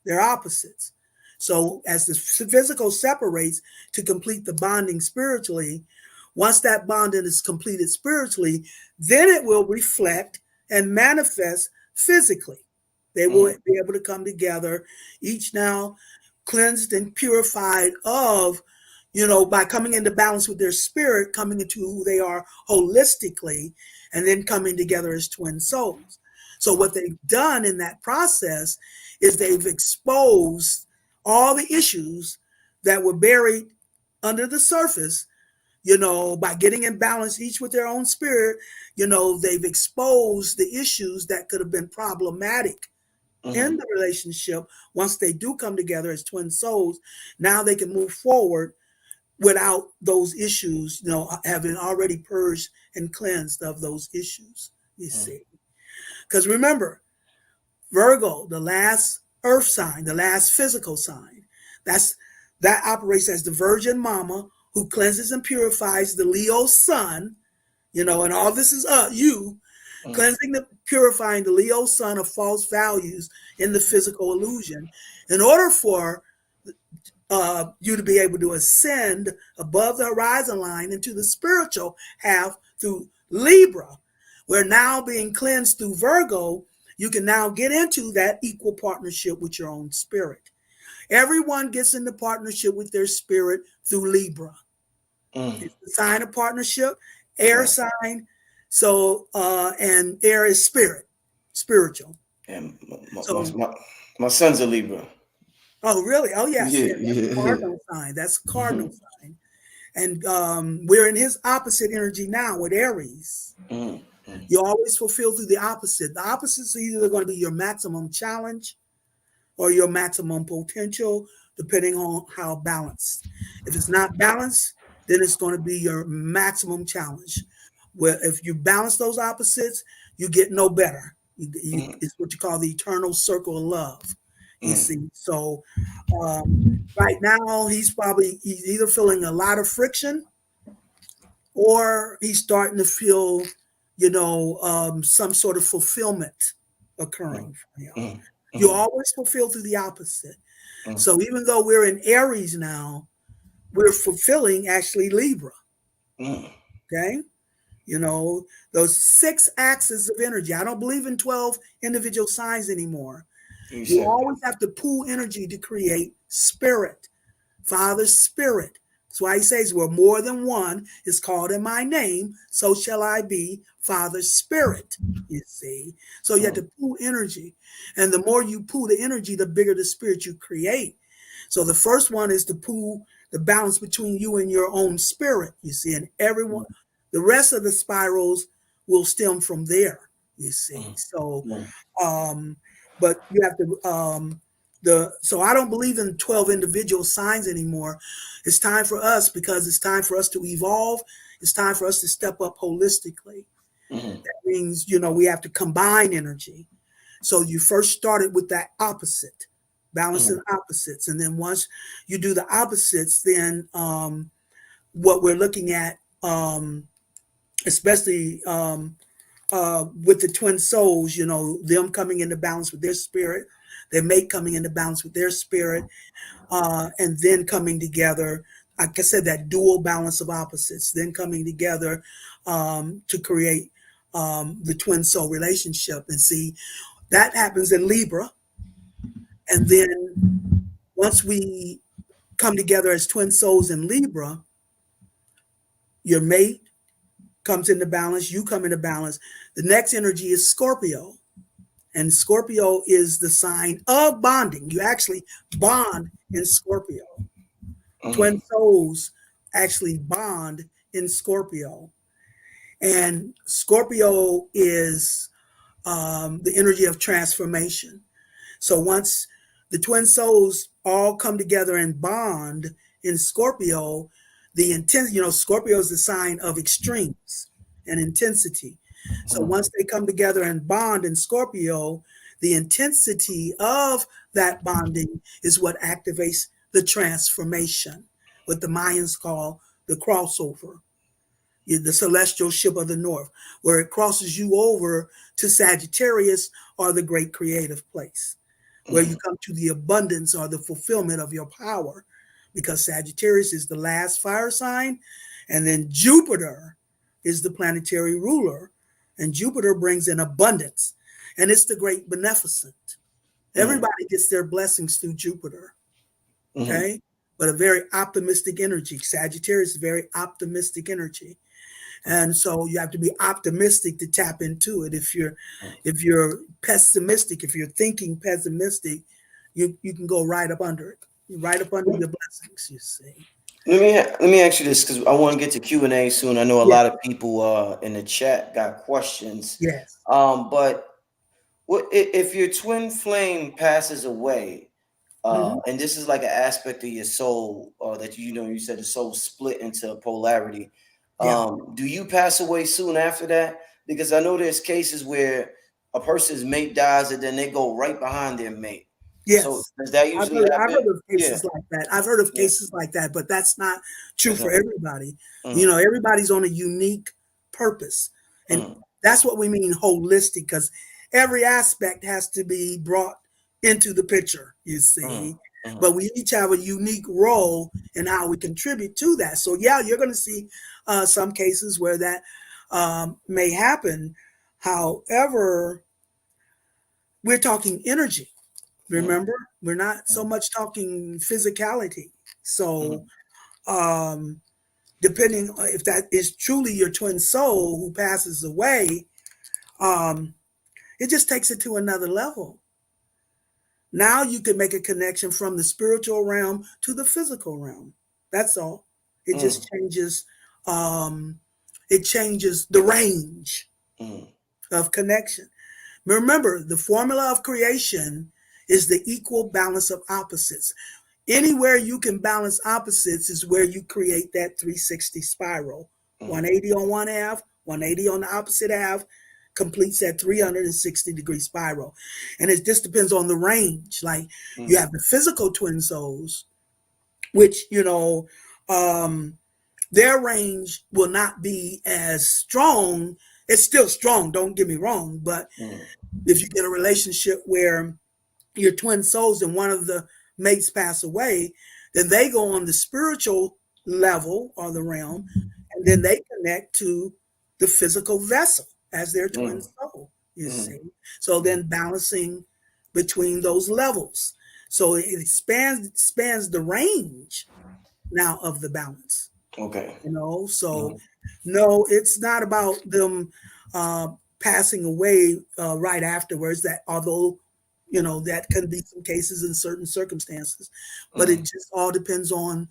They're opposites. So as the physical separates to complete the bonding spiritually, once that bonding is completed spiritually, then it will reflect and manifest physically. They will be able to come together, each now cleansed and purified of, by coming into balance with their spirit, coming into who they are holistically, and then coming together as twin souls. So what they've done in that process is they've exposed all the issues that were buried under the surface, by getting in balance each with their own spirit. They've exposed the issues that could have been problematic in the relationship. Once they do come together as twin souls, now they can move forward without those issues, having already purged and cleansed of those issues, you see. Because remember, Virgo, the last earth sign, the last physical sign, that operates as the virgin mama who cleanses and purifies the Leo sun, and all this is you, cleansing, purifying the Leo sun of false values in the physical illusion, in order for you to be able to ascend above the horizon line into the spiritual half through Libra. We're now being cleansed through Virgo. You can now get into that equal partnership with your own spirit. Everyone gets into partnership with their spirit through Libra. It's the sign of partnership, air sign. So, and air is spiritual. And my son's a Libra. Oh, really? Oh, yes. That's cardinal sign. That's cardinal sign. And we're in his opposite energy now with Aries. You always fulfill through the opposite. The opposites are either going to be your maximum challenge or your maximum potential, depending on how balanced. If it's not balanced, then it's going to be your maximum challenge. Where if you balance those opposites, you get no better. It's what you call the eternal circle of love. You see, so right now he's either feeling a lot of friction, or he's starting to feel, some sort of fulfillment occurring for him. You always fulfill through the opposite. So even though we're in Aries now, we're fulfilling actually Libra. Okay, those 6 axes of energy. I don't believe in 12 individual signs anymore. You always have to pool energy to create spirit, Father's spirit. That's why he says, where more than one is called in my name, so shall I be, Father's spirit, you see. So you have to pool energy. And the more you pool the energy, the bigger the spirit you create. So the first one is to pool the balance between you and your own spirit, you see. And everyone, the rest of the spirals will stem from there, you see. So, but you have to, so I don't believe in 12 individual signs anymore. It's time for us, because it's time for us to evolve. It's time for us to step up holistically. That means, we have to combine energy. So you first started with that opposite, balancing opposites. And then once you do the opposites, then what we're looking at, especially with the twin souls, them coming into balance with their spirit, their mate coming into balance with their spirit, and then coming together, like I said, that dual balance of opposites, then coming together to create the twin soul relationship. And see, that happens in Libra. And then once we come together as twin souls in Libra, your mate comes into balance, you come into balance. The next energy is Scorpio. And Scorpio is the sign of bonding. You actually bond in Scorpio. Twin souls actually bond in Scorpio. And Scorpio is the energy of transformation. So once the twin souls all come together and bond in Scorpio, the intent, Scorpio is the sign of extremes and intensity. So once they come together and bond in Scorpio, the intensity of that bonding is what activates the transformation, what the Mayans call the crossover, the celestial ship of the north, where it crosses you over to Sagittarius, or the great creative place, where you come to the abundance or the fulfillment of your power, because Sagittarius is the last fire sign, and then Jupiter is the planetary ruler, and Jupiter brings in abundance, and it's the great beneficent. Everybody gets their blessings through Jupiter, okay? But a very optimistic energy. Sagittarius is very optimistic energy. And so you have to be optimistic to tap into it. If you're pessimistic, if you're thinking pessimistic, you can go right up under it, right up under your blessings, you see. Let me ask you this, because I want to get to Q&A soon. I know a lot of people in the chat got questions. Yes. But what if your twin flame passes away? And this is like an aspect of your soul, that you said the soul split into polarity. Do you pass away soon after that? Because I know there's cases where a person's mate dies and then they go right behind their mate. Yes. So does that usually happen? I've heard of cases like that. I've heard of cases like that, but that's not true for everybody. Everybody's on a unique purpose. And that's what we mean holistic, because every aspect has to be brought into the picture, you see. But we each have a unique role in how we contribute to that. So yeah, you're going to see some cases where that may happen. However, we're talking energy. Remember, we're not so much talking physicality. So depending if that is truly your twin soul who passes away, it just takes it to another level. Now you can make a connection from the spiritual realm to the physical realm. That's all. It just changes. It changes the range of connection. Remember, the formula of creation is the equal balance of opposites. Anywhere you can balance opposites is where you create that 360 spiral. 180 on one half, 180 on the opposite half, completes that 360-degree spiral. And it just depends on the range. Like you have the physical twin souls, which, their range will not be as strong. It's still strong, don't get me wrong. But if you get a relationship where your twin souls and one of the mates pass away, then they go on the spiritual level or the realm, and then they connect to the physical vessel as their twin soul, you see. So then balancing between those levels. So it expands the range now of the balance. Okay. So no, it's not about them passing away right afterwards, that although, that can be some cases in certain circumstances, but it just all depends on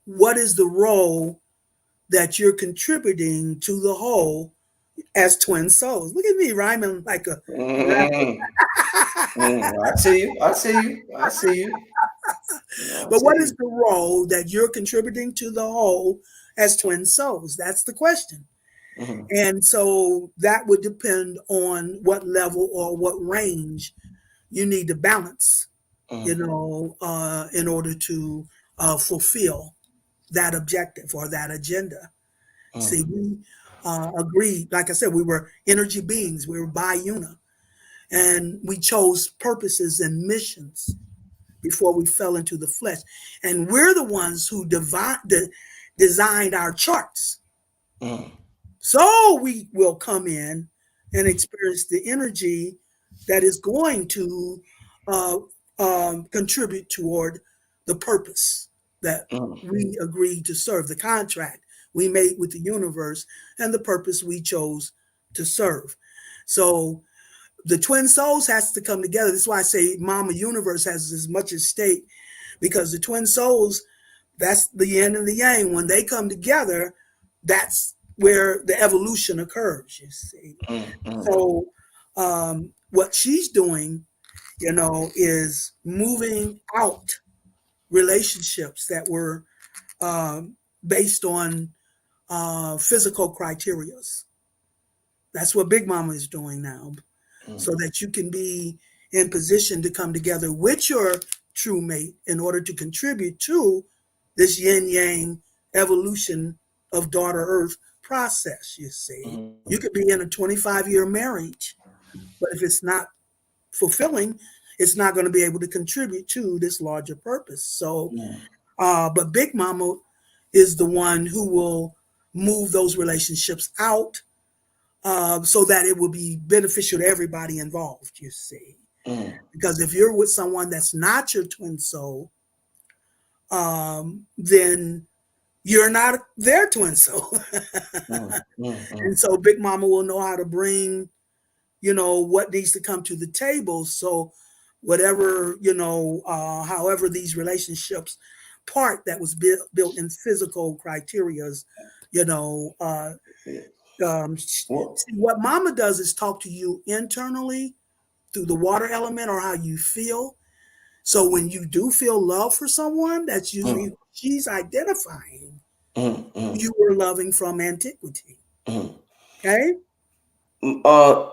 what is the role that you're contributing to the whole as twin souls. Look at me rhyming like a I see you. But what is the role that you're contributing to the whole as twin souls? That's the question. And so that would depend on what level or what range you need to balance, in order to fulfill that objective or that agenda. See, we agreed, like I said, we were energy beings, we were bi-una, and we chose purposes and missions before we fell into the flesh. And we're the ones who designed our charts. So we will come in and experience the energy that is going to contribute toward the purpose that we agreed to serve, the contract we made with the universe, and the purpose we chose to serve. So the twin souls has to come together. That's why I say Mama Universe has as much at stake, because the twin souls That's the yin and the yang. When they come together, that's where the evolution occurs, you see. So what she's doing, is moving out relationships that were based on physical criterias. That's what Big Mama is doing now, so that you can be in position to come together with your true mate in order to contribute to this yin yang evolution of daughter Earth process. You see, you could be in a 25-year marriage, but if it's not fulfilling, it's not going to be able to contribute to this larger purpose. So, but Big Mama is the one who will move those relationships out so that it will be beneficial to everybody involved, you see. Because if you're with someone that's not your twin soul, then you're not their twin soul. And so Big Mama will know how to bring, what needs to come to the table. So whatever, however these relationships part that was built in physical criterias, see, what Mama does is talk to you internally through the water element or how you feel. So when you do feel love for someone, that's usually she's identifying you were loving from antiquity. Okay.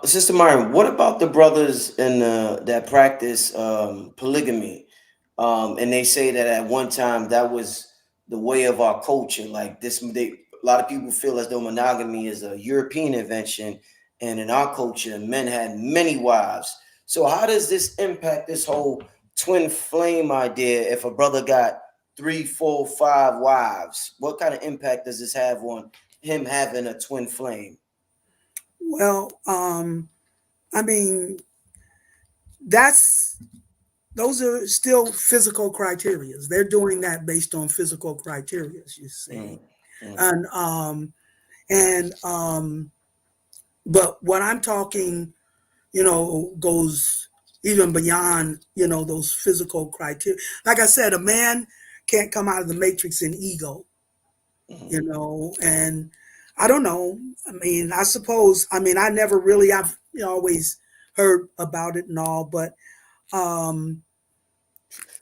Sister Myrah, what about the brothers in that practice polygamy? And they say that at one time that was the way of our culture. Like this, a lot of people feel as though monogamy is a European invention, and in our culture, men had many wives. So how does this impact this whole twin flame idea? If a brother got 3, 4, 5 wives, what kind of impact does this have on him having a twin flame? Well, I mean, those are still physical criterias. They're doing that based on physical criterias, you see. But what I'm talking, goes even beyond, those physical criteria. Like I said, a man can't come out of the matrix in ego, and I don't know. I mean, I suppose, I never really, I've always heard about it and all, but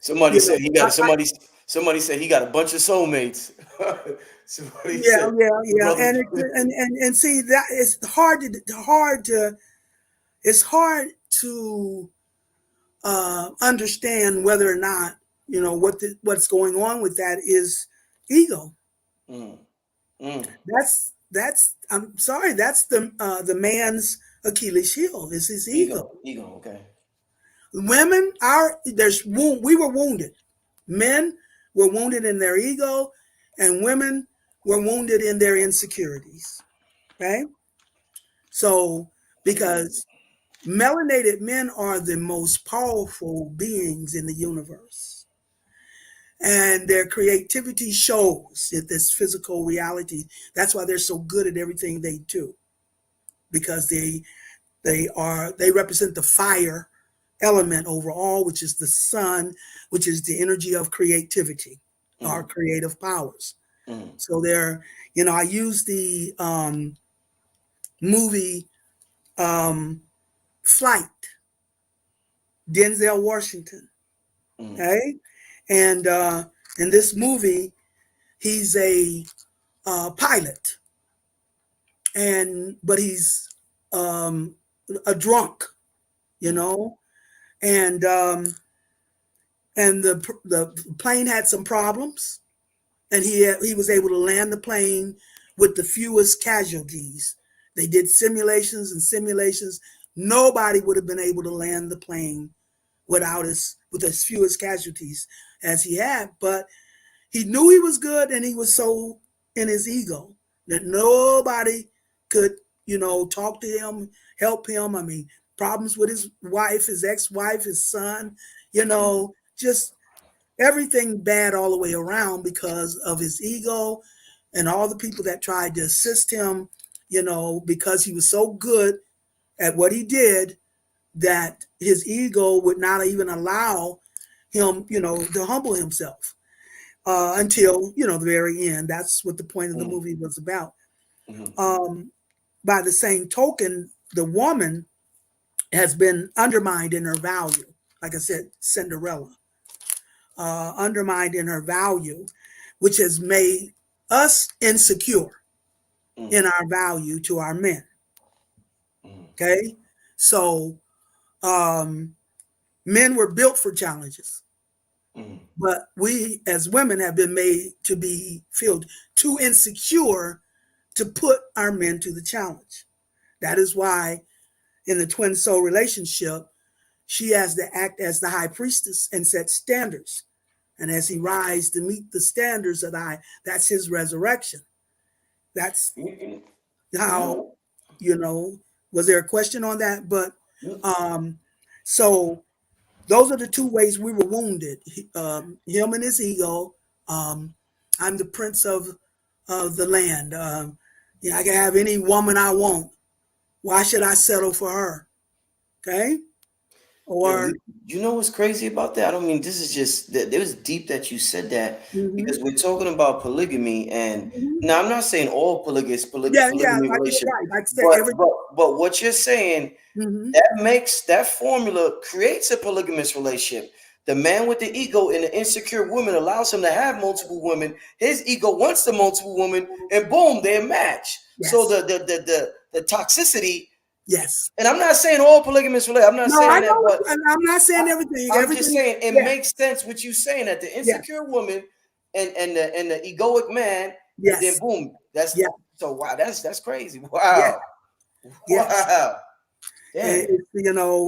somebody said he got somebody said he got a bunch of soulmates. Somebody said, and see that it's hard to understand whether or not what's going on with that is ego. That's I'm sorry, that's the man's Achilles heel is his ego. Okay. Women we were wounded. Men were wounded in their ego, and women were wounded in their insecurities. Okay? So because melanated men are the most powerful beings in the universe. And their creativity shows in this physical reality. That's why they're so good at everything they do. Because they represent the fire element overall, which is the sun, which is the energy of creativity, our creative powers. So they're, I use the movie Flight, Denzel Washington. Okay. And in this movie, he's a pilot, but he's a drunk, and the plane had some problems, and he was able to land the plane with the fewest casualties. They did simulations and simulations. Nobody would have been able to land the plane with as fewest casualties as he had, but he knew he was good, and he was so in his ego that nobody could, talk to him, help him. I mean, problems with his wife, his ex-wife, his son, just everything bad all the way around because of his ego and all the people that tried to assist him, because he was so good at what he did that his ego would not even allow him, to humble himself. until, the very end. That's what the point of the movie was about. By the same token, the woman has been undermined in her value. Like I said, Cinderella, undermined in her value, which has made us insecure in our value to our men. Okay. So, men were built for challenges, but we as women have been made to be feel too insecure to put our men to the challenge. That is why in the twin soul relationship, she has to act as the high priestess and set standards. And as he rises to meet the standards of the high, that's his resurrection. That's how, was there a question on that? But so those are the two ways we were wounded. Him and his ego. I'm the prince of the land. I can have any woman I want. Why should I settle for her? Okay. Or you know what's crazy about that? I don't mean, this is just that it was deep that you said that, because we're talking about polygamy, and now I'm not saying all polygamy relationships, right. But what you're saying, that formula creates a polygamous relationship. The man with the ego and the insecure woman allows him to have multiple women. His ego wants the multiple women, and boom, they match. Yes. So the toxicity. Yes. And I'm not saying all polygamous relationships. I'm not saying that, but I'm not saying everything. I'm just saying it makes sense what you saying, that the insecure woman and the egoic man, and then boom, that's so wow, that's crazy. Wow. Wow. And,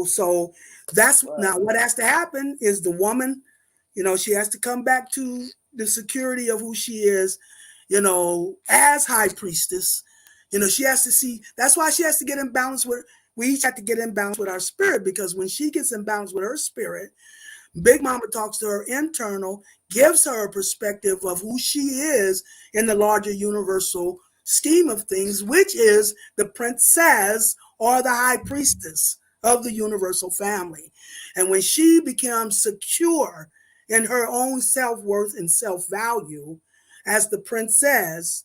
so that's now what has to happen is the woman, she has to come back to the security of who she is, as high priestess. She has to see, that's why she has to get in balance with, we each have to get in balance with our spirit, because when she gets in balance with her spirit, Big Mama talks to her internal, gives her a perspective of who she is in the larger universal scheme of things, which is the princess or the high priestess of the universal family. And when she becomes secure in her own self-worth and self-value as the princess,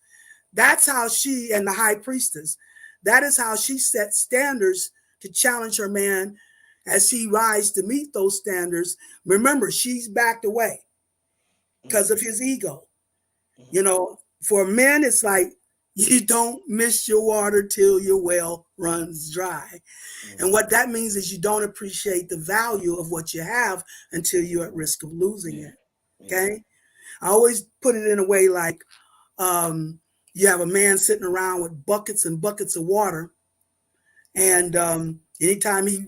that's how she, and the high priestess, that is how she sets standards to challenge her man as he rises to meet those standards. Remember, she's backed away because of his ego. For men, it's like, you don't miss your water till your well runs dry. And what that means is you don't appreciate the value of what you have until you're at risk of losing it. Okay. I always put it in a way like, you have a man sitting around with buckets and buckets of water. And anytime he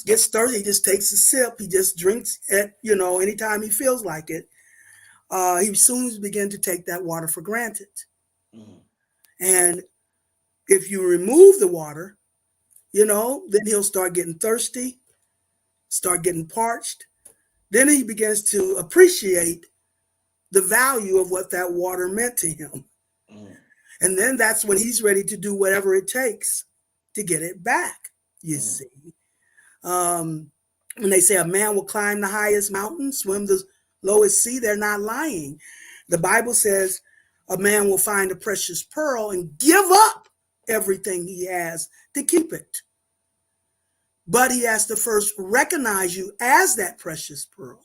gets thirsty, he just takes a sip. He just drinks it, anytime he feels like it. He soon begins to take that water for granted. And if you remove the water, then he'll start getting thirsty, start getting parched. Then he begins to appreciate the value of what that water meant to him. And then that's when he's ready to do whatever it takes to get it back, you see. When they say a man will climb the highest mountain, swim the lowest sea, they're not lying. The Bible says a man will find a precious pearl and give up everything he has to keep it. But he has to first recognize you as that precious pearl.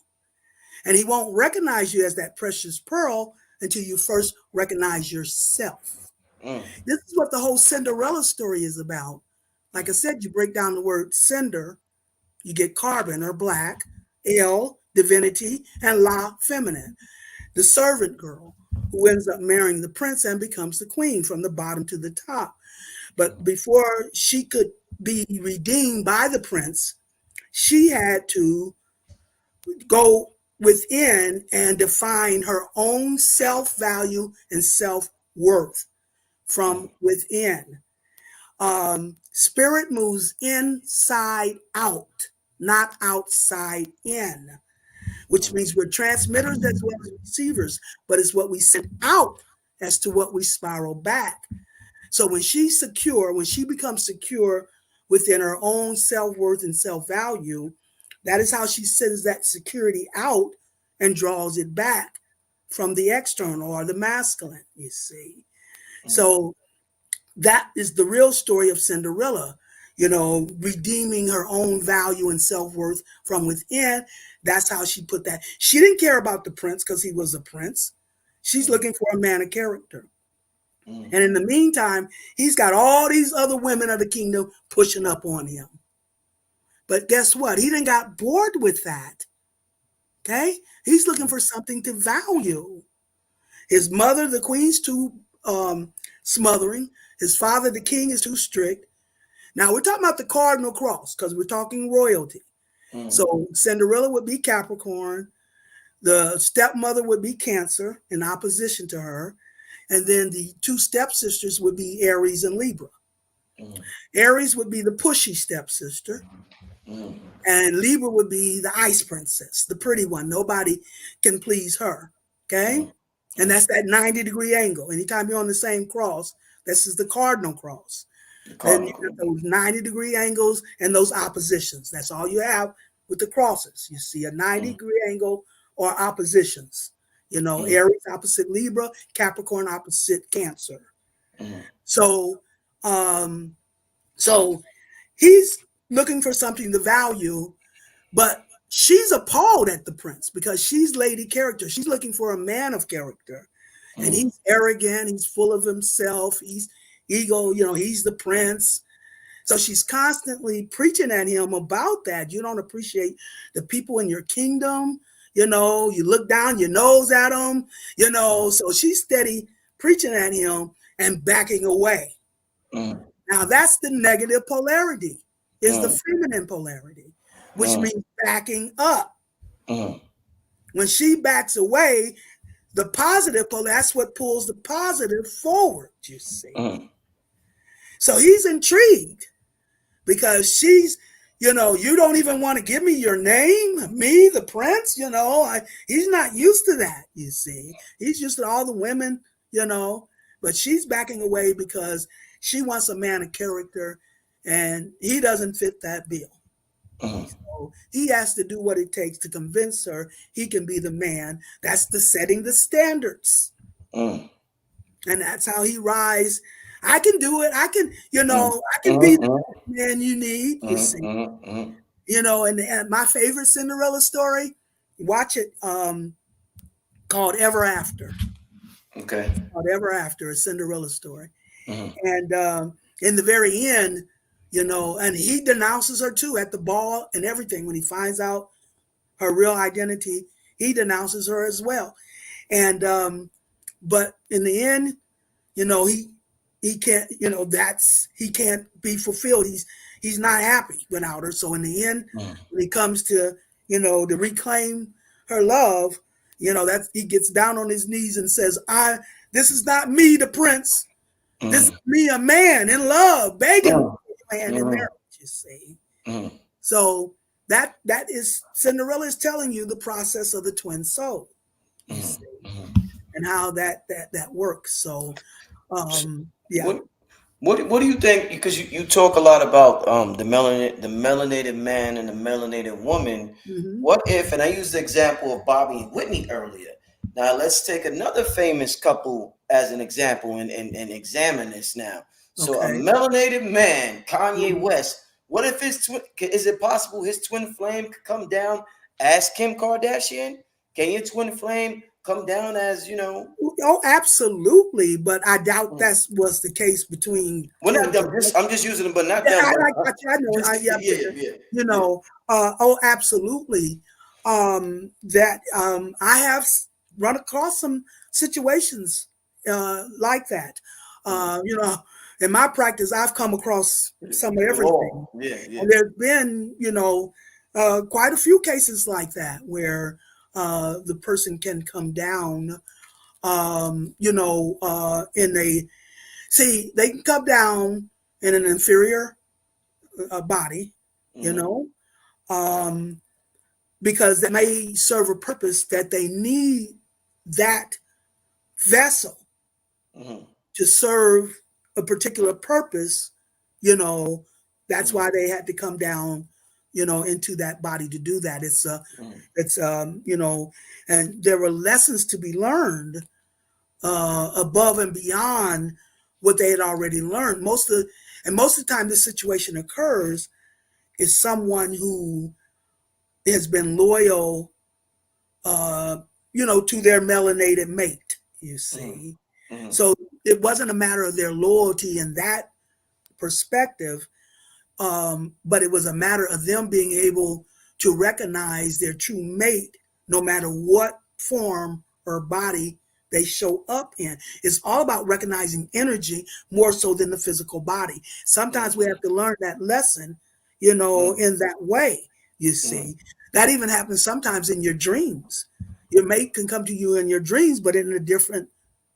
And he won't recognize you as that precious pearl until you first recognize yourself. This is what the whole Cinderella story is about. Like I said, you break down the word cinder, you get carbon or black, L, divinity, and La, feminine. The servant girl who ends up marrying the prince and becomes the queen from the bottom to the top. But before she could be redeemed by the prince, she had to go within and define her own self-value and self-worth from within. Spirit moves inside out, not outside in, which means we're transmitters as well as receivers, but it's what we send out as to what we spiral back. So when she's secure, when she becomes secure within her own self-worth and self-value, that is how she sends that security out and draws it back from the external or the masculine, you see. So that is the real story of Cinderella, redeeming her own value and self-worth from within. That's how she put that. She didn't care about the prince because he was a prince. She's looking for a man of character. And in the meantime, he's got all these other women of the kingdom pushing up on him. But guess what? He done got bored with that. Okay? He's looking for something to value. His mother, the queen's too smothering. His father, the king, is too strict. Now, we're talking about the cardinal cross because we're talking royalty. So Cinderella would be Capricorn. The stepmother would be Cancer in opposition to her. And then the two stepsisters would be Aries and Libra. Aries would be the pushy stepsister. And Libra would be the ice princess, the pretty one. Nobody can please her. Okay? And that's that 90-degree angle. Anytime you're on the same cross, this is the cardinal cross. Then you have those 90-degree angles and those oppositions. That's all you have with the crosses. You see a 90-degree angle or oppositions. Aries opposite Libra, Capricorn opposite Cancer. So he's looking for something to value, but she's appalled at the prince because she's lady character. She's looking for a man of character. And he's arrogant. He's full of himself. He's ego, he's the prince. So she's constantly preaching at him about that. You don't appreciate the people in your kingdom. You look down your nose at them, so she's steady preaching at him and backing away. Now that's the negative polarity, is the feminine polarity, which means backing up. When she backs away, the positive polarity, that's what pulls the positive forward, you see. So he's intrigued because she's, you don't even want to give me your name, me, the prince, he's not used to that, you see. He's used to all the women, but she's backing away because she wants a man of character and he doesn't fit that bill. So he has to do what it takes to convince her he can be the man. That's the setting the standards. And that's how he rise. I can do it. I can, I can be the man you need, you see. And my favorite Cinderella story, watch it, called Ever After. Okay. Called Ever After, a Cinderella story. And in the very end, and he denounces her too at the ball and everything. When he finds out her real identity, he denounces her as well. And but in the end, he can't, he can't be fulfilled. He's not happy without her. So in the end, when he comes to, to reclaim her love, that he gets down on his knees and says, this is not me, the prince. This is me, a man in love, begging a man in marriage, you see. So that is, Cinderella is telling you the process of the twin soul, you see, and how that works. So, yeah. What do you think? Because you talk a lot about the melanated man and the melanated woman. What if, and I used the example of Bobby and Whitney earlier. Now let's take another famous couple as an example and examine this now. So a melanated man, Kanye West. What if his twin? Is it possible his twin flame could come down as Kim Kardashian? Can your twin flame come down as, Oh, absolutely. But I doubt that was the case between. Well, not them. I'm just using them, but not them. I know. Oh, absolutely. That I have run across some situations like that. In my practice, I've come across some of everything. And there's been, quite a few cases like that where the person can come down, they can come down in an inferior body, because they may serve a purpose that they need that vessel to serve a particular purpose. That's why they had to come down into that body to do that. It's and there were lessons to be learned above and beyond what they had already learned. Most of the time this situation occurs is someone who has been loyal, to their melanated mate, you see. So it wasn't a matter of their loyalty in that perspective, but it was a matter of them being able to recognize their true mate no matter what form or body they show up in. It's all about recognizing energy more so than the physical body. Sometimes we have to learn that lesson, in that way, you see. That even happens sometimes in your dreams. Your mate can come to you in your dreams, but in a different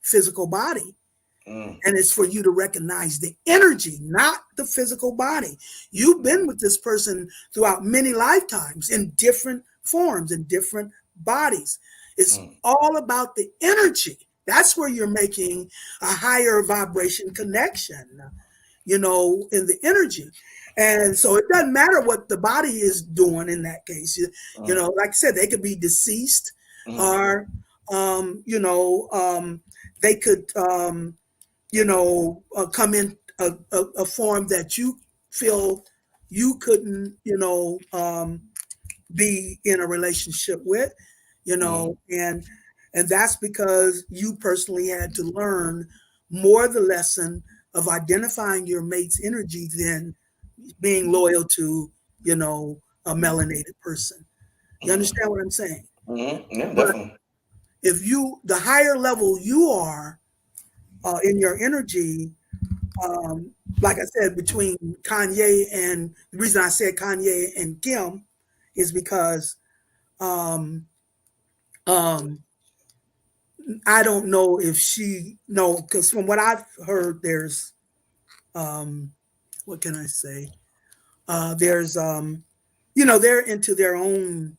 physical body. And it's for you to recognize the energy, not the physical body. You've been with this person throughout many lifetimes in different forms, in different bodies. It's all about the energy. That's where you're making a higher vibration connection, in the energy. And so it doesn't matter what the body is doing in that case. Like I said, they could be deceased or, they could, come in a form that you feel you couldn't, be in a relationship with, and that's because you personally had to learn more the lesson of identifying your mate's energy than being loyal to, a melanated person. You understand what I'm saying? Yeah, but definitely. if the higher level you are in your energy, like I said, between Kanye, and the reason I said Kanye and Kim is because I don't know if because from what I've heard, there's what can I say? There's they're into their own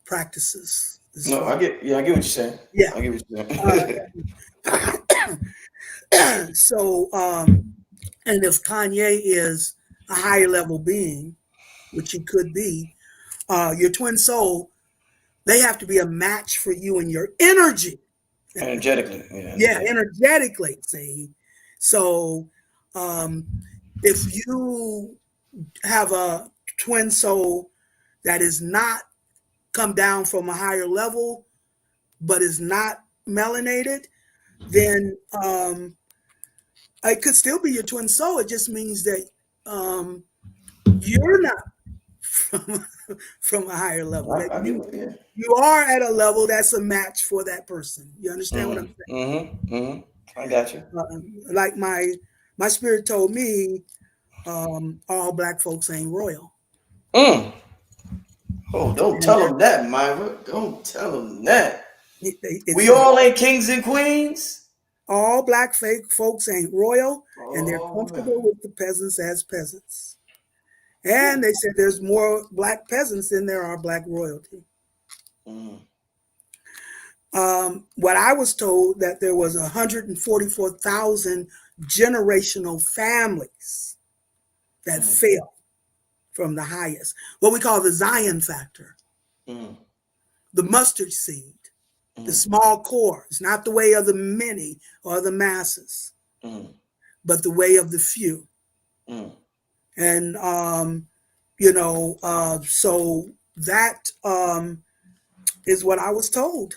practices. No, I get what you're saying. Yeah. I get what you're saying. So, and if Kanye is a higher level being, which he could be, your twin soul, they have to be a match for you and your energy. Energetically. Yeah, energetically. See, so if you have a twin soul that is not come down from a higher level, but is not melanated, then it could still be your twin soul. It just means that you're not from a higher level. You are at a level that's a match for that person. You understand what I'm saying? I got you. Like my spirit told me, all black folks ain't royal. Oh, don't tell them that, Myrah. Don't tell them that. We all ain't kings and queens. All black folks ain't royal, and they're comfortable with the peasants as peasants. And they said there's more black peasants than there are black royalty. What I was told that there was 144,000 generational families that fell from the highest, what we call the Zion factor, the mustard seed, the small core. It's not the way of the many or the masses, but the way of the few. And, so that is what I was told,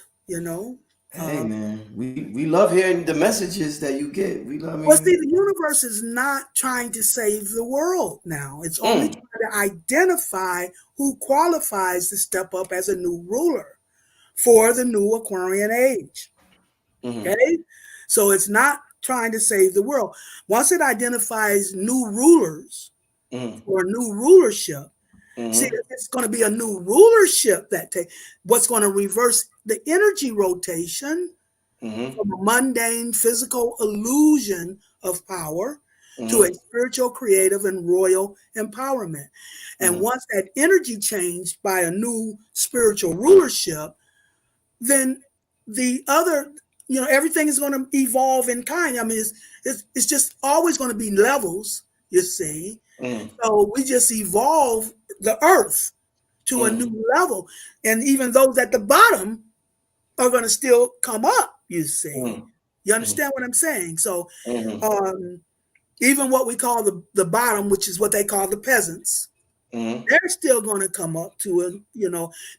Hey, man, we love hearing the messages that you get. Well, see, the universe is not trying to save the world now. It's only trying to identify who qualifies to step up as a new ruler for the new Aquarian age. Okay? So it's not trying to save the world. Once it identifies new rulers or new rulership, see, it's going to be a new rulership what's going to reverse the energy rotation from a mundane physical illusion of power to a spiritual, creative, and royal empowerment. And once that energy changed by a new spiritual rulership, then the other, everything is going to evolve in kind. I mean, it's just always going to be levels, you see. So we just evolve the earth to a new level. And even those at the bottom are going to still come up, you see. You understand what I'm saying? So even what we call the bottom, which is what they call the peasants, they're still going to come up to it.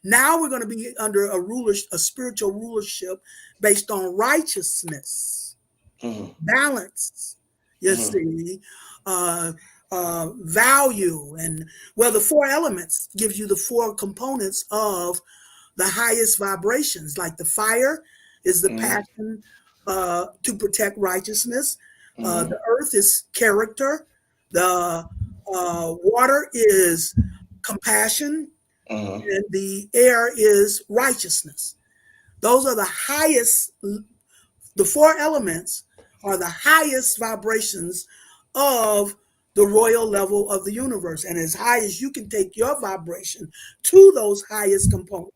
Now we're going to be under a spiritual rulership based on righteousness, balance, you see, value, and the 4 elements gives you the 4 components of the highest vibrations. Like the fire is the passion to protect righteousness. The earth is character. The water is compassion, and the air is righteousness. Those are the highest. The 4 elements are the highest vibrations of the royal level of the universe, and as high as you can take your vibration to those highest components,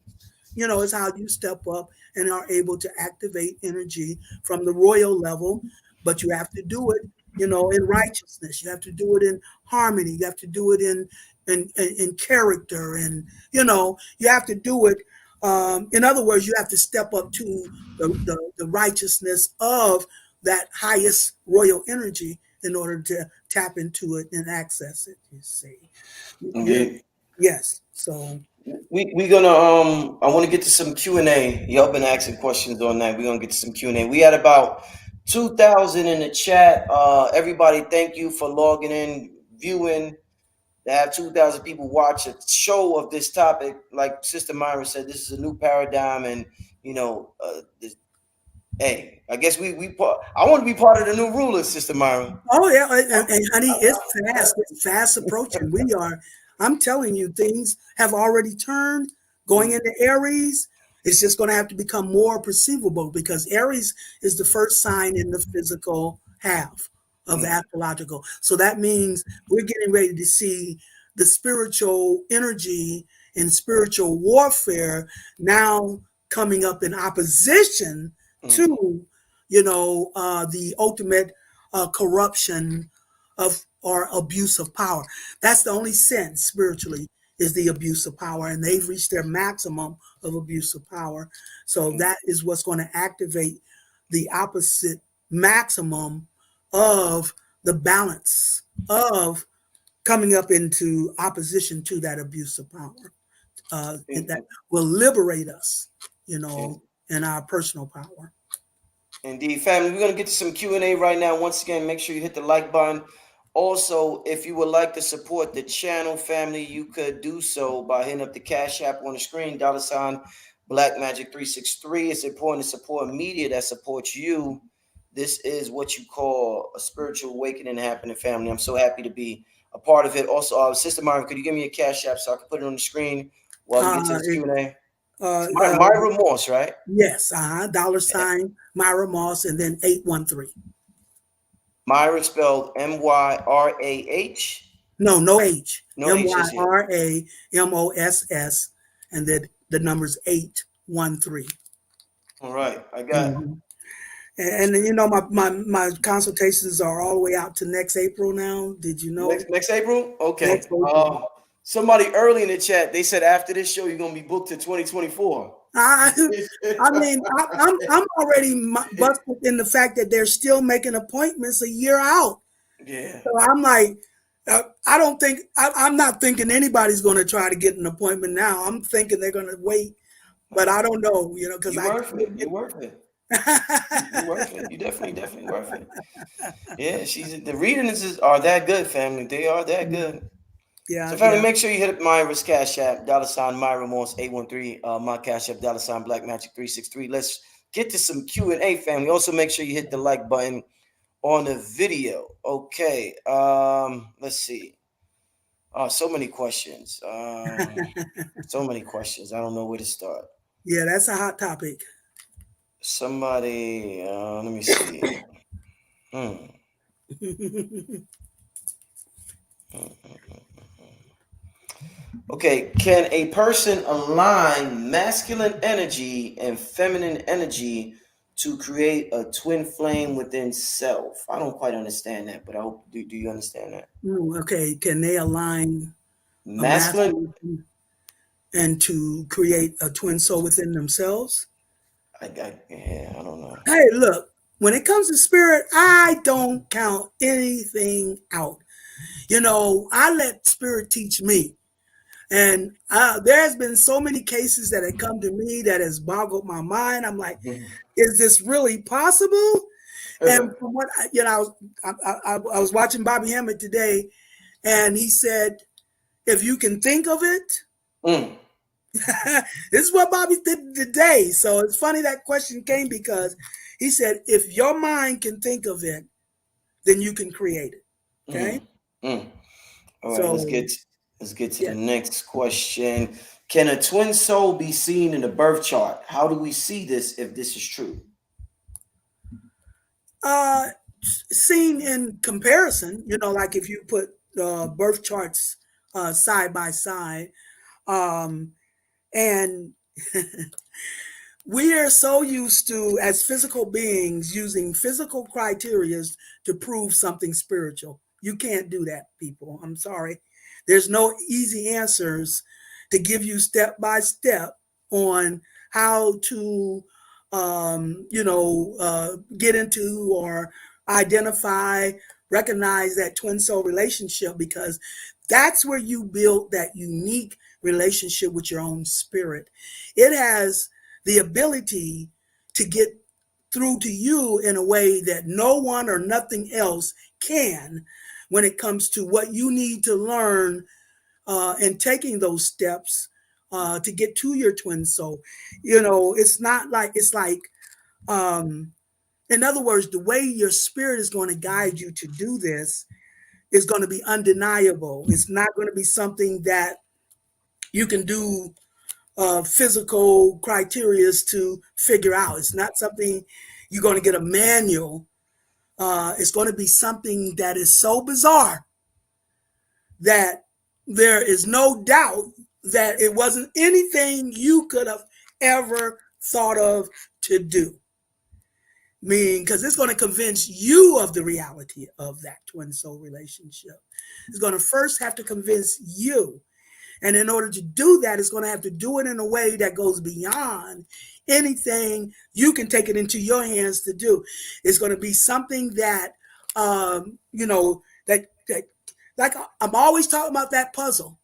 is how you step up and are able to activate energy from the royal level. But you have to do it, in righteousness. You have to do it in harmony. You have to do it in character, and you have to do it. In other words, you have to step up to the righteousness of that highest royal energy in order to tap into it and access it. You see, yes. So we gonna I want to get to some Q&A. Y'all been asking questions on that. We're gonna get to some Q&A. We had about 2,000 in the chat. Everybody, thank you for logging in, viewing. To have 2,000 people watch a show of this topic, like Sister Myrah said, this is a new paradigm, and hey, I guess I want to be part of the new rulers, Sister Myrah. Oh yeah, and honey, it's fast approaching. I'm telling you, things have already turned, going into Aries. It's just going to have to become more perceivable, because Aries is the first sign in the physical half of the astrological. So that means we're getting ready to see the spiritual energy and spiritual warfare now coming up in opposition to, the ultimate corruption of or abuse of power. That's the only sense spiritually, is the abuse of power, and they've reached their maximum of abuse of power. So that is what's going to activate the opposite maximum of the balance of coming up into opposition to that abuse of power. That will liberate us, in our personal power. Indeed, family. We're going to get to some Q&A right now. Once again, make sure you hit the like button. Also, if you would like to support the channel, family, you could do so by hitting up the Cash App on the screen, $Black Magic 363. It's important to support media that supports you. This is what you call a spiritual awakening happening, family. I'm so happy to be a part of it. Also, Sister Myrah, could you give me a Cash App so I can put it on the screen while we get to the Q&A? Myrah Moss, right? Yes, $ Myrah Moss, and then 813. Myrah spelled Myrah. No H. No H. MYRAMOSS, and then the number's 813. All right, I got it. And my consultations are all the way out to next April now. Did you know? Next April? Okay. Next April. Somebody early in the chat, they said after this show, you're going to be booked to 2024. I mean, I'm already busted in the fact that they're still making appointments a year out. Yeah. So I'm like, I'm not thinking anybody's going to try to get an appointment now. I'm thinking they're going to wait, but I don't know, because You're worth it. You're worth it. You're worth it. You're definitely worth it. Yeah, the readings are that good, family. They are that good. Yeah. So, family, make sure you hit up Myrah's Cash App, $Myrah Moss 813. My Cash App, Black Magic 363. Let's get to some Q&A, family. Also, make sure you hit the like button on the video. Okay. Let's see. So many questions. So many questions. I don't know where to start. Yeah, that's a hot topic. Somebody, let me see. Okay, can a person align masculine energy and feminine energy to create a twin flame within self. I don't quite understand that, but I hope do you understand that? Okay, can they align a Masculine. masculine and to create a twin soul within themselves? Yeah, I don't know. Hey, look, when it comes to spirit, I don't count anything out. I let spirit teach me. And there's been so many cases that have come to me that has boggled my mind. I'm like, is this really possible? And from what I was watching Bobby Hammond today, and he said, if you can think of it, this is what Bobby did today. So it's funny that question came because he said, if your mind can think of it, then you can create it. Okay. All right, So let's get to the yeah. next question. Can a twin soul be seen in the birth chart? How do we see this if this is true? Seen in comparison, like if you put birth charts side by side, and we are so used to, as physical beings, using physical criteria to prove something spiritual. You can't do that, people. I'm sorry. There's no easy answers to give you step by step on how to, get into or identify, recognize that twin soul relationship, because that's where you build that unique relationship with your own spirit. It has the ability to get through to you in a way that no one or nothing else can when it comes to what you need to learn and taking those steps to get to your twin soul. It's not like, it's like, in other words, the way your spirit is going to guide you to do this is going to be undeniable. It's not going to be something that you can do physical criteria to figure out. It's not something you're going to get a manual. It's going to be something that is so bizarre that there is no doubt that it wasn't anything you could have ever thought of to do. Because it's going to convince you of the reality of that twin soul relationship. It's going to first have to convince you. And in order to do that, it's going to have to do it in a way that goes beyond anything you can take it into your hands to do. It's going to be something that, that like I'm always talking about that puzzle.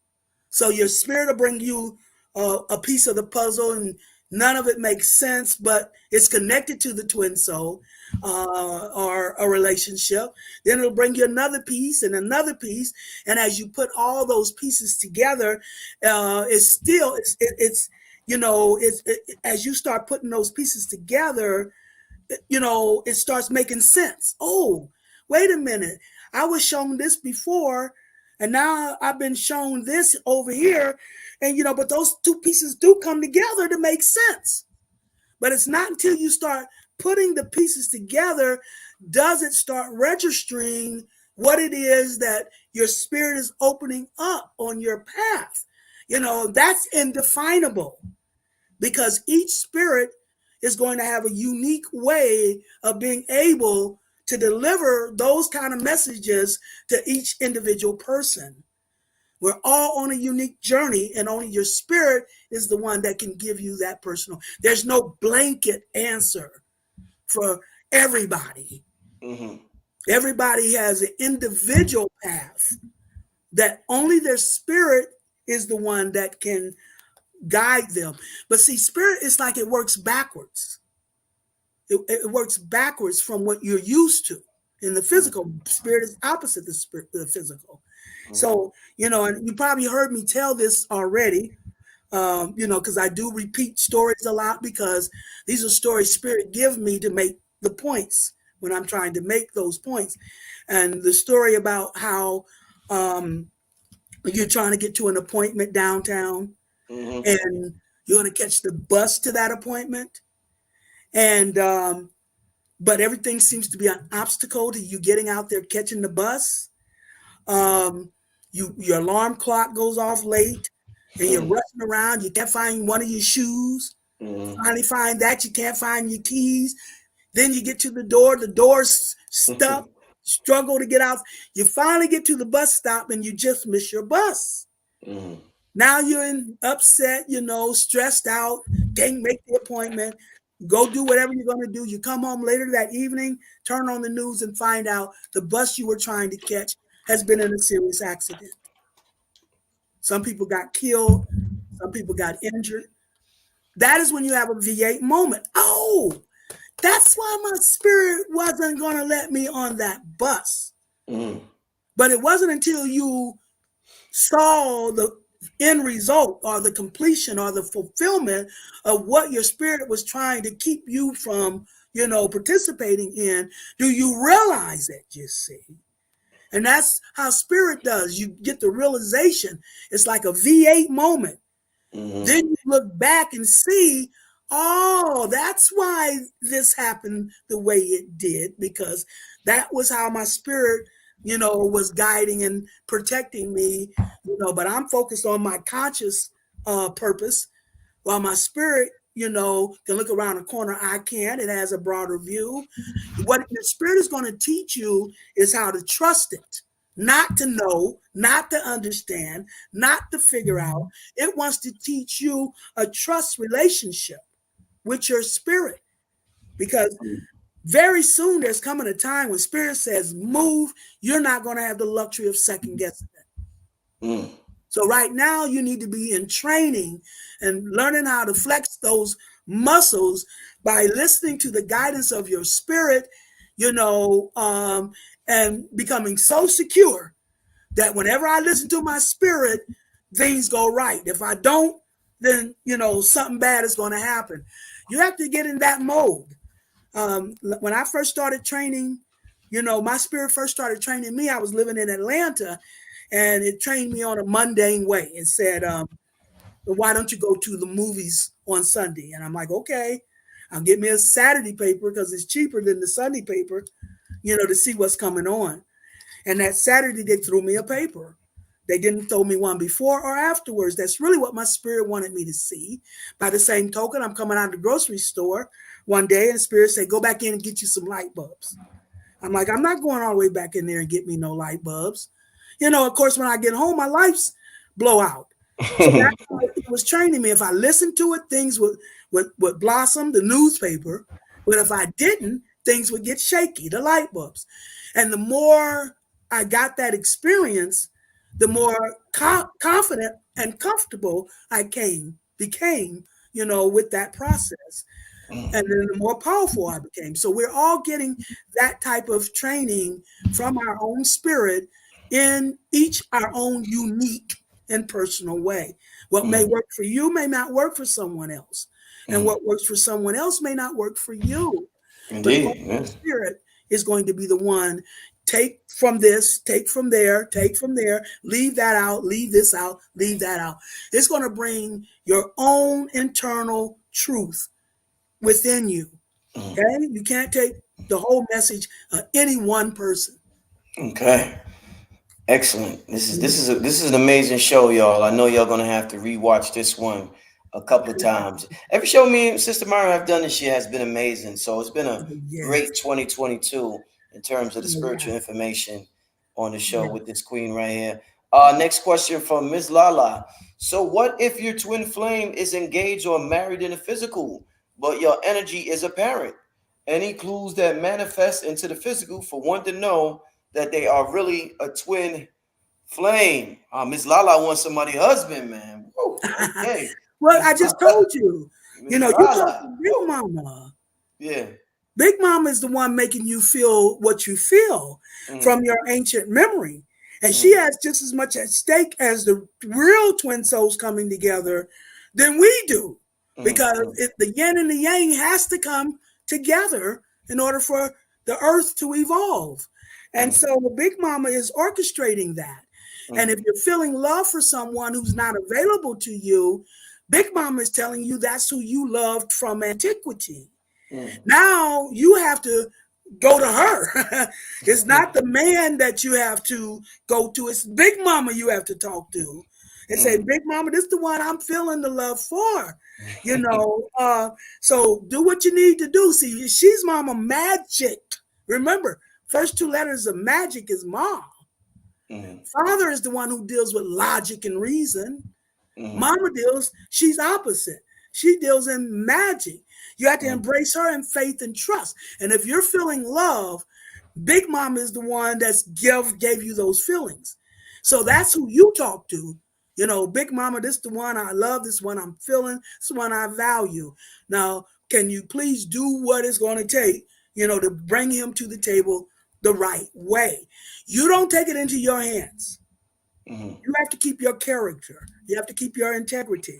So your spirit will bring you a piece of the puzzle, and none of it makes sense, but it's connected to the twin soul or a relationship. Then it'll bring you another piece and another piece. And as you put all those pieces together, as you start putting those pieces together, it starts making sense. Oh, wait a minute. I was shown this before, and now I've been shown this over here. And, but those two pieces do come together to make sense. But it's not until you start putting the pieces together does it start registering what it is that your spirit is opening up on your path. That's indefinable, because each spirit is going to have a unique way of being able to deliver those kind of messages to each individual person. We're all on a unique journey, and only your spirit is the one that can give you that personal. There's no blanket answer for everybody. Everybody has an individual path that only their spirit is the one that can guide them. But see, spirit is like it works backwards. It works backwards from what you're used to. In the physical, spirit is opposite the physical. So, and you probably heard me tell this already, because I do repeat stories a lot, because these are stories spirit give me to make the points when I'm trying to make those points. And the story about how you're trying to get to an appointment downtown, and you're going to catch the bus to that appointment. And, but everything seems to be an obstacle to you getting out there, catching the bus. Your alarm clock goes off late, and you're rushing around. You can't find one of your shoes. Finally find that. You can't find your keys. Then you get to the door's stuck, struggle to get out. You finally get to the bus stop and you just miss your bus. Now you're upset, stressed out, can't make the appointment, go do whatever you're going to do. You come home later that evening, turn on the news and find out the bus you were trying to catch has been in a serious accident. Some people got killed. Some people got injured. That is when you have a V8 moment. Oh, that's why my spirit wasn't going to let me on that bus. But it wasn't until you saw the end result or the completion or the fulfillment of what your spirit was trying to keep you from, participating in, do you realize it, you see? And that's how spirit does. You get the realization. It's like a V8 moment. Then you look back and see, oh, that's why this happened the way it did, because that was how my spirit, was guiding and protecting me, but I'm focused on my conscious purpose, while my spirit, can look around the corner. I can't. It has a broader view. What the spirit is going to teach you is how to trust it, not to know, not to understand, not to figure out. It wants to teach you a trust relationship with your spirit, because very soon there's coming a time when spirit says move, you're not going to have the luxury of second guessing it. So right now you need to be in training and learning how to flex those muscles by listening to the guidance of your spirit, and becoming so secure that whenever I listen to my spirit, things go right. If I don't, then, something bad is going to happen. You have to get in that mode. When I first started training, my spirit first started training me. I was living in Atlanta, and it trained me on a mundane way. It said, why don't you go to the movies on Sunday? And I'm like, okay, I'll get me a Saturday paper because it's cheaper than the Sunday paper, to see what's coming on. And that Saturday, they threw me a paper. They didn't throw me one before or afterwards. That's really what my spirit wanted me to see. By the same token, I'm coming out of the grocery store one day and the spirit said, go back in and get you some light bulbs. I'm like, I'm not going all the way back in there and get me no light bulbs. Of course, when I get home, my lights blow out. So that's what it was training me. If I listened to it, things would blossom, the newspaper. But if I didn't, things would get shaky, the light bulbs. And the more I got that experience, the more confident and comfortable I became, with that process. And then the more powerful I became. So we're all getting that type of training from our own spirit in each our own unique and personal way. What may work for you may not work for someone else. And what works for someone else may not work for you. Indeed. But the Holy Spirit is going to be the one, take from this, take from there, leave that out, leave this out, leave that out. It's going to bring your own internal truth within you. Okay? You can't take the whole message of any one person. Okay. Excellent. This is an amazing show, y'all. I know y'all gonna have to rewatch this one a couple of times. Every show me and Sister Myrah have done this year has been amazing. So it's been a great 2022 in terms of the spiritual information on the show with this queen right here. Next question from Ms. Lala. So what if your twin flame is engaged or married in the physical, but your energy is apparent? Any clues that manifest into the physical for one to know that they are really a twin flame? Ms. Lala wants somebody's husband, man. Whoa, okay. Well, I just told you. You talk to Big Mama. Yeah. Big Mama is the one making you feel what you feel from your ancient memory. And she has just as much at stake as the real twin souls coming together than we do. Because the yin and the yang has to come together in order for the earth to evolve. And so the Big Mama is orchestrating that. And if you're feeling love for someone who's not available to you, Big Mama is telling you that's who you loved from antiquity. Now you have to go to her. It's not the man that you have to go to. It's Big Mama you have to talk to. and say, Big Mama, this is the one I'm feeling the love for. You know, so do what you need to do. See, she's Mama Magic. Remember, first two letters of magic is Mom. Father is the one who deals with logic and reason. Mama she's opposite. She deals in magic. You have to embrace her in faith and trust. And if you're feeling love, Big Mama is the one that's gave you those feelings. So that's who you talk to. You know, Big Mama, this is the one I love, this one I'm feeling, this one I value. Now, can you please do what it's going to take, you know, to bring him to the table the right way? You don't take it into your hands. You have to keep your character. You have to keep your integrity.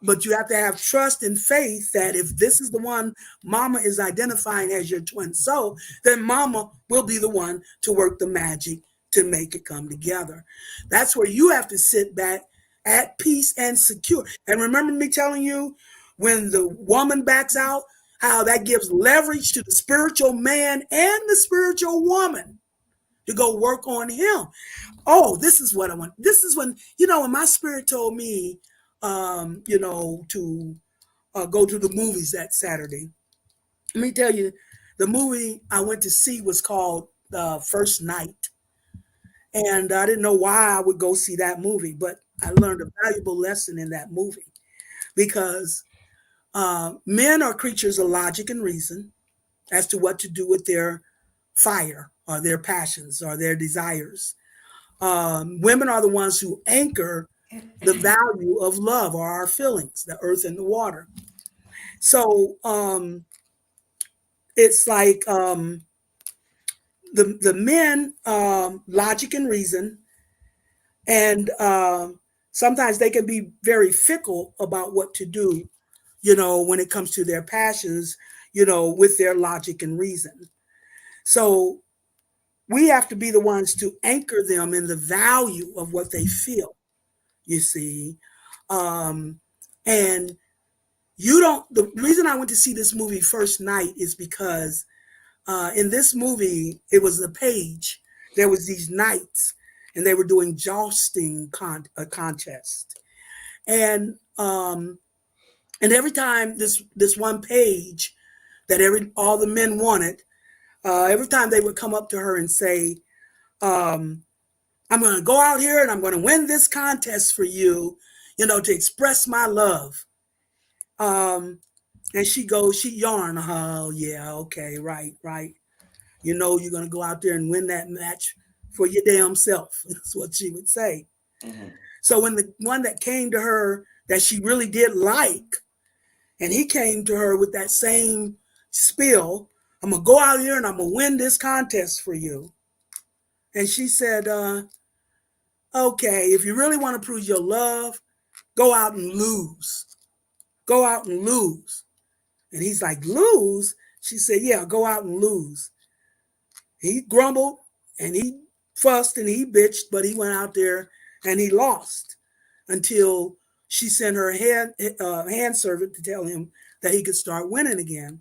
But you have to have trust and faith that if this is the one Mama is identifying as your twin soul, then Mama will be the one to work the magic to make it come together. That's where you have to sit back at peace and secure. And remember me telling you, when the woman backs out, how that gives leverage to the spiritual man and the spiritual woman to go work on him. Oh, this is what I want. This is when, you know, when my spirit told me, you know, to go to the movies that Saturday. Let me tell you, the movie I went to see was called First Night. And I didn't know why I would go see that movie, but I learned a valuable lesson in that movie because men are creatures of logic and reason as to what to do with their fire or their passions or their desires. Women are the ones who anchor the value of love or our feelings, the earth and the water. So it's like the men, logic and reason, and sometimes they can be very fickle about what to do, you know, when it comes to their passions, you know, with their logic and reason. So we have to be the ones to anchor them in the value of what they feel, you see. And the reason I went to see this movie First Night is because in this movie, it was a page. There was these knights, and they were doing jousting contest. And every time this one page that all the men wanted, every time they would come up to her and say, I'm going to go out here and I'm going to win this contest for you, you know, to express my love. And she yarn, oh yeah, okay, right. You know, you're going to go out there and win that match for your damn self. That's what she would say. So when the one that came to her that she really did like, and he came to her with that same spiel, I'm going to go out here and I'm going to win this contest for you. And she said, okay, if you really want to prove your love, go out and lose. Go out and lose. And he's like, lose? She said, yeah, go out and lose. He grumbled and he fussed and he bitched, but he went out there and he lost until she sent her hand servant to tell him that he could start winning again.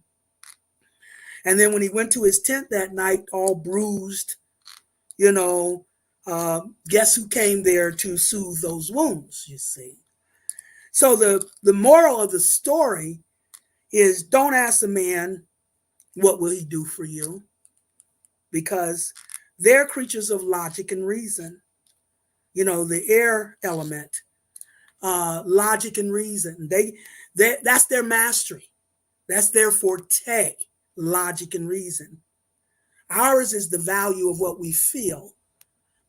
And then when he went to his tent that night, all bruised, you know, guess who came there to soothe those wounds, you see? So the moral of the story is don't ask a man, what will he do for you? Because they're creatures of logic and reason. You know, the air element, logic and reason. That's their mastery. That's their forte, logic and reason. Ours is the value of what we feel.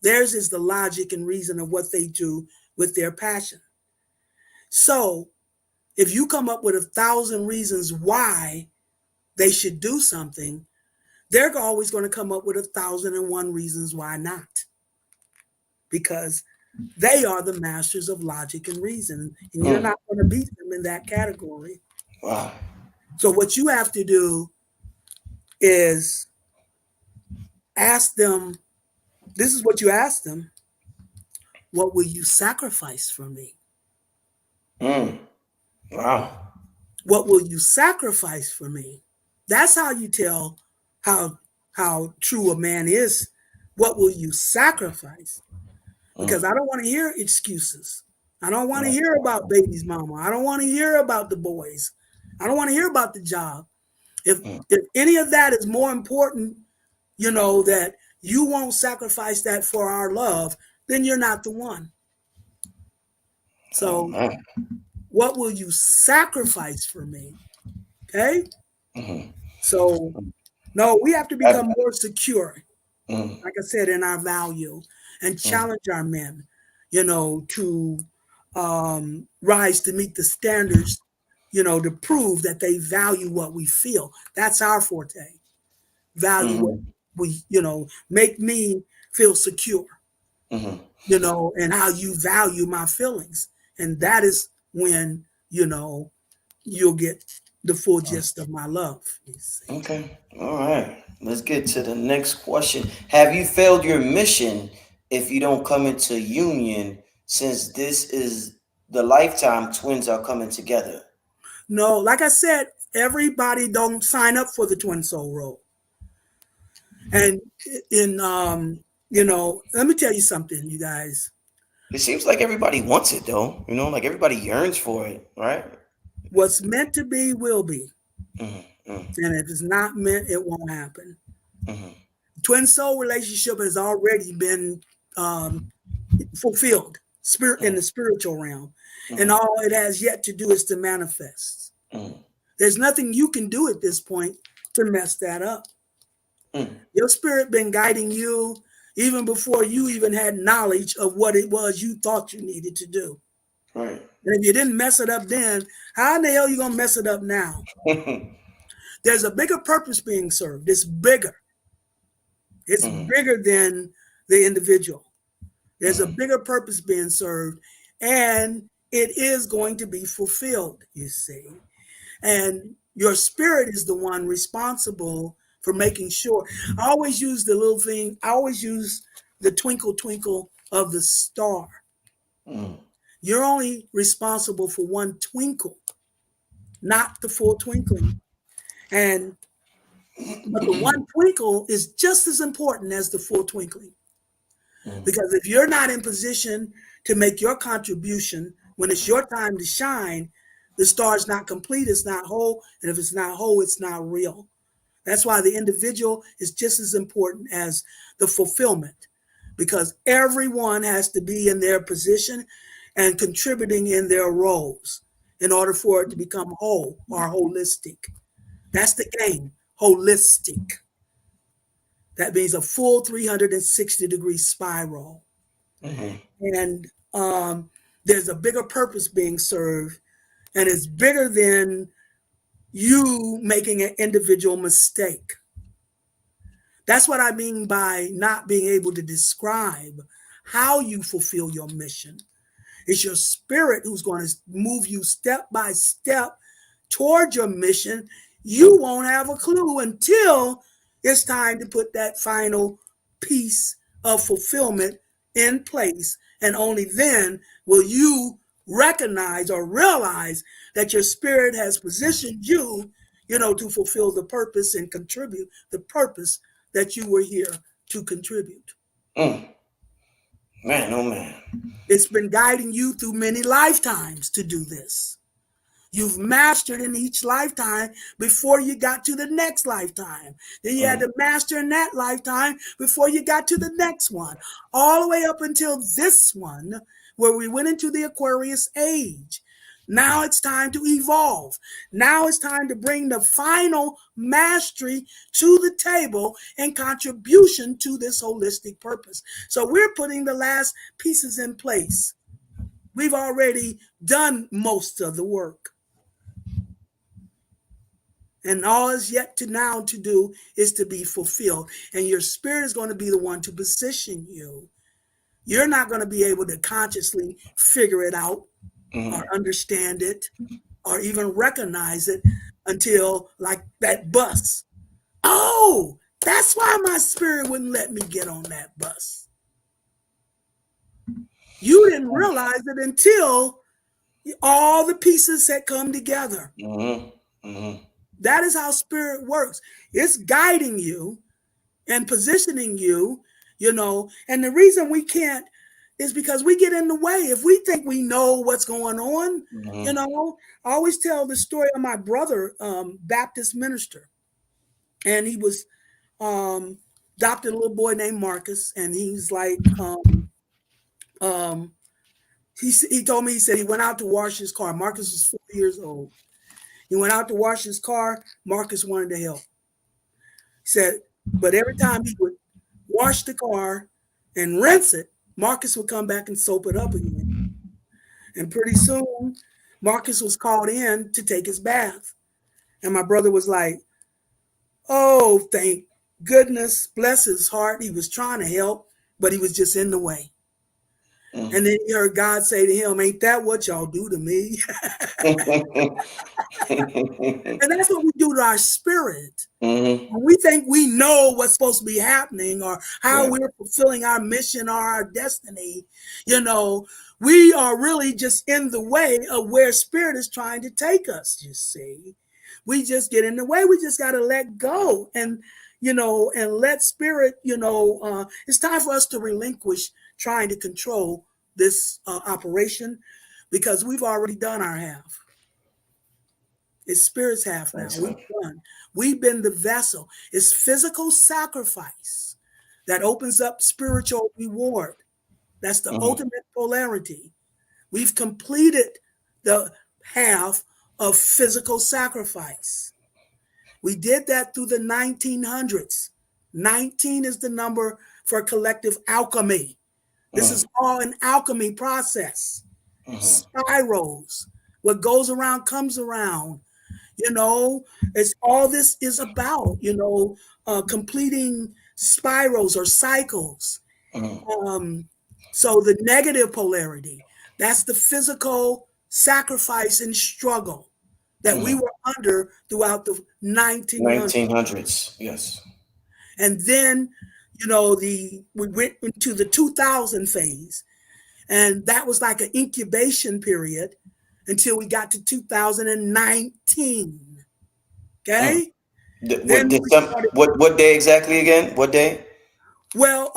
Theirs is the logic and reason of what they do with their passion. So if you come up with 1,000 reasons why they should do something, they're always going to come up with 1,001 reasons why not. Because they are the masters of logic and reason. And you're not going to beat them in that category. Wow. So what you have to do is ask them, this is what you ask them, what will you sacrifice for me? Wow. What will you sacrifice for me? That's how you tell how true a man is. What will you sacrifice? because I don't want to hear excuses. I don't want to hear about baby's mama. I don't want to hear about the boys. I don't want to hear about the job. If any of that is more important, that you won't sacrifice that for our love, then you're not the one. So what will you sacrifice for me? Okay. So no, we have to become more secure, like I said, in our value, and challenge our men, to rise to meet the standards, to prove that they value what we feel. That's our forte. Value what we, make me feel secure, and how you value my feelings. And that is when, you'll get the full gist of my love. Okay. All right. Let's get to the next question. Have you failed your mission if you don't come into union, since this is the lifetime twins are coming together? No, like I said, everybody don't sign up for the twin soul role. And let me tell you something, you guys. It seems like everybody wants it, though. Like everybody yearns for it, right? What's meant to be will be. And if it's not meant, it won't happen. Twin soul relationship has already been fulfilled in the spiritual realm. And all it has yet to do is to manifest. There's nothing you can do at this point to mess that up. Your spirit been guiding you even before you even had knowledge of what it was you thought you needed to do. Right. And if you didn't mess it up then, how in the hell are you going to mess it up now? There's a bigger purpose being served. It's bigger. It's bigger than the individual. There's a bigger purpose being served, and it is going to be fulfilled, you see. And your spirit is the one responsible for making sure. I always use the little thing. I always use the twinkle, twinkle of the star. You're only responsible for one twinkle, not the full twinkling. But the one twinkle is just as important as the full twinkling. Because if you're not in position to make your contribution when it's your time to shine, the star is not complete, it's not whole. And if it's not whole, it's not real. That's why the individual is just as important as the fulfillment, because everyone has to be in their position and contributing in their roles in order for it to become whole or holistic. That's the game, holistic. That means a full 360-degree spiral. And there's a bigger purpose being served, and it's bigger than you making an individual mistake. That's what I mean by not being able to describe how you fulfill your mission. It's your spirit who's going to move you step by step toward your mission. You won't have a clue until it's time to put that final piece of fulfillment in place. And only then will you recognize or realize that your spirit has positioned you, to fulfill the purpose and contribute the purpose that you were here to contribute. Man, oh man. It's been guiding you through many lifetimes to do this. You've mastered in each lifetime before you got to the next lifetime. Then you had to master in that lifetime before you got to the next one. All the way up until this one, where we went into the Aquarius age. Now it's time to evolve. Now it's time to bring the final mastery to the table and contribution to this holistic purpose. So we're putting the last pieces in place. We've already done most of the work. And all is yet to now to do is to be fulfilled. And your spirit is going to be the one to position you. You're not going to be able to consciously figure it out or understand it or even recognize it until, like that bus. Oh, that's why my spirit wouldn't let me get on that bus. You didn't realize it until all the pieces had come together. That is how spirit works. It's guiding you and positioning you, and the reason we can't is because we get in the way. If we think we know what's going on, you know, I always tell the story of my brother, Baptist minister, and he was adopted a little boy named Marcus, and he's like, he told me, he said he went out to wash his car. Marcus was 4 years old. He went out to wash his car. Marcus wanted to help. He said, but every time he would wash the car and rinse it, Marcus would come back and soap it up again. And pretty soon, Marcus was called in to take his bath. And my brother was like, oh, thank goodness, bless his heart. He was trying to help, but he was just in the way. And then he heard God say to him, ain't that what y'all do to me? And that's what we do to our spirit. When we think we know what's supposed to be happening or how we're fulfilling our mission or our destiny, you know, we are really just in the way of where spirit is trying to take us, you see. We just get in the way. We just got to let go and, you know, and let spirit, you know, it's time for us to relinquish trying to control this operation, because we've already done our half. It's spirit's half now. We've done. We've been the vessel. It's physical sacrifice that opens up spiritual reward. That's the ultimate polarity. We've completed the half of physical sacrifice. We did that through the 1900s. 19 is the number for collective alchemy. This is all an alchemy process. Spirals. What goes around comes around. You know, it's all this is about, you know, completing spirals or cycles. So the negative polarity, that's the physical sacrifice and struggle that we were under throughout the 1900s. Yes. And then, you know, we went into the 2000 phase, and that was like an incubation period until we got to 2019. Okay. What day exactly again? What day? Well,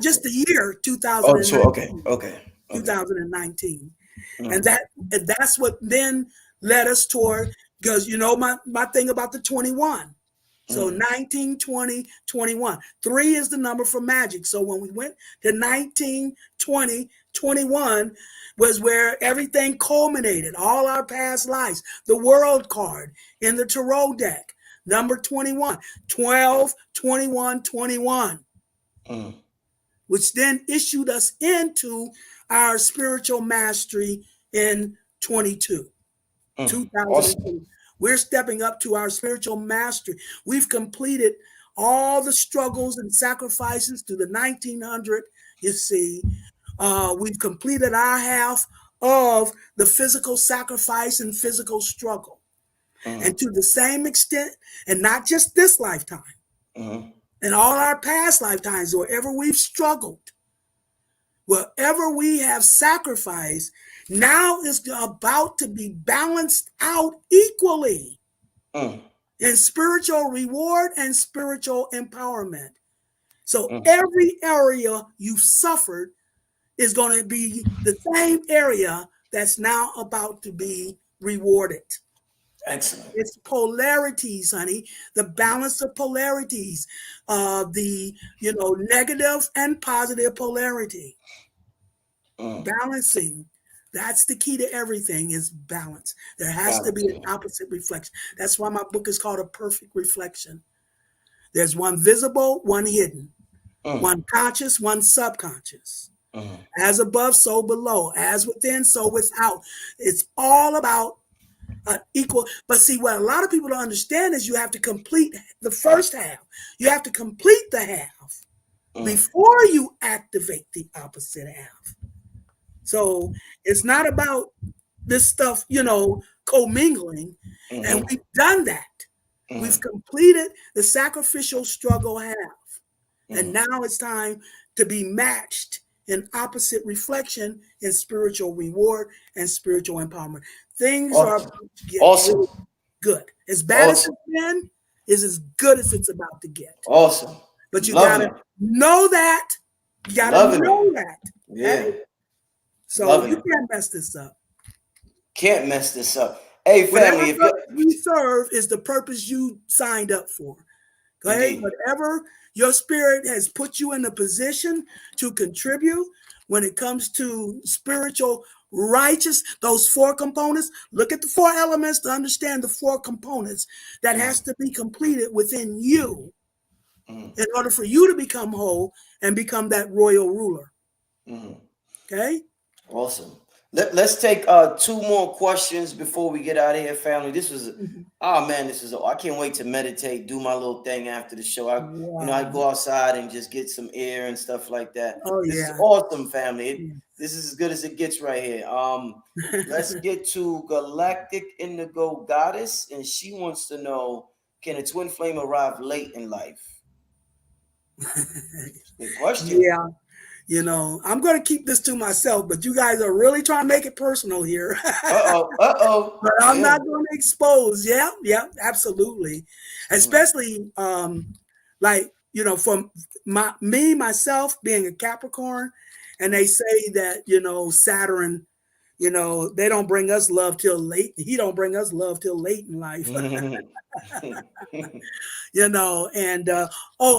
just the year 2019. Oh, okay. 2019. And that's what then led us toward, because you know my thing about the 21. So 19, 20, 21. 3 is the number for magic. So when we went to 19, 20, 21 was where everything culminated, all our past lives. The world card in the tarot deck, number 21, 12, 21, 21, which then issued us into our spiritual mastery in 2022. Awesome. We're stepping up to our spiritual mastery. We've completed all the struggles and sacrifices to the 1900, you see. We've completed our half of the physical sacrifice and physical struggle. And to the same extent, and not just this lifetime, and all our past lifetimes, wherever we've struggled, wherever we have sacrificed, now is about to be balanced out equally in spiritual reward and spiritual empowerment. So every area you suffered is going to be the same area that's now about to be rewarded. Excellent. It's polarities, honey. The balance of polarities, the negative and positive polarity. Balancing. That's the key to everything, is balance. There has to be an opposite reflection. That's why my book is called A Perfect Reflection. There's one visible, one hidden, one conscious, one subconscious. As above, so below. As within, so without. It's all about equal. But see, what a lot of people don't understand is you have to complete the first half. You have to complete the half before you activate the opposite half. So it's not about this stuff, commingling. And we've done that. We've completed the sacrificial struggle half. And now it's time to be matched in opposite reflection in spiritual reward and spiritual empowerment. Things are about to get really good. As bad as it's been, is as good as it's about to get. Awesome. But you got to know that You got to Loving it. know that. Yeah. Okay? So Loving you it. can't mess this up. Can't mess this up. Hey, Whatever family, if purpose you you serve is the purpose you signed up for. Okay? indeed. Whatever your spirit has put you in a position to contribute when it comes to spiritual righteous, those four components. Look at the four elements to understand the four components that has to be completed within you in order for you to become whole and become that royal ruler. Okay? Awesome. Let's take two more questions before we get out of here, family. This was oh man, I can't wait to meditate, do my little thing after the show. I Wow. go outside and just get some air and stuff like that. Oh, This is yeah. awesome, family. This is as good as it gets right here. Let's get to Galactic Indigo Goddess, and she wants to know, can a twin flame arrive late in life? Good question. Yeah. I'm going to keep this to myself, but you guys are really trying to make it personal here. Uh-oh. But I'm not going to expose. Yeah, absolutely. Especially from myself being a Capricorn, and they say that, Saturn, they don't bring us love till late. He don't bring us love till late in life. And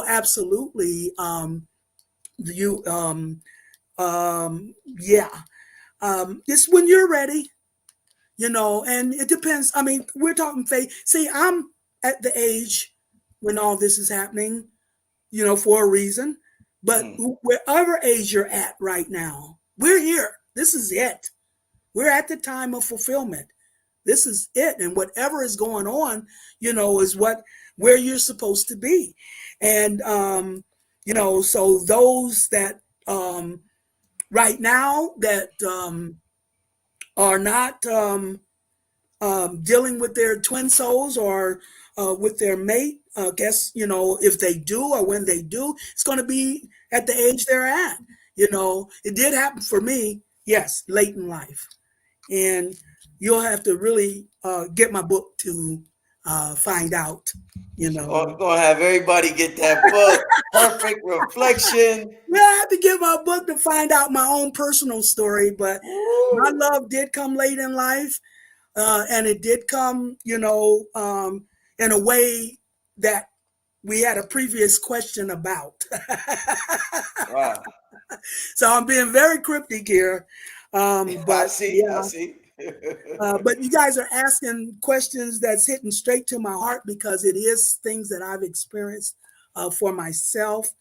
absolutely. It's when you're ready, and it depends. I mean, we're talking faith. See, I'm at the age when all this is happening, for a reason. But wherever age you're at right now, we're here. This is it. We're at the time of fulfillment. This is it. And whatever is going on, is where you're supposed to be. And, so those that right now that are not dealing with their twin souls or with their mate, if they do or when they do, it's going to be at the age they're at. It did happen for me, yes, late in life. And you'll have to really get my book to find out, We're going to have everybody get that book. Perfect Reflection. Yeah, I have to get my book to find out my own personal story, but my love did come late in life. And it did come, in a way that we had a previous question about. Wow. So I'm being very cryptic here. But I see. But you guys are asking questions that's hitting straight to my heart because it is things that I've experienced for myself.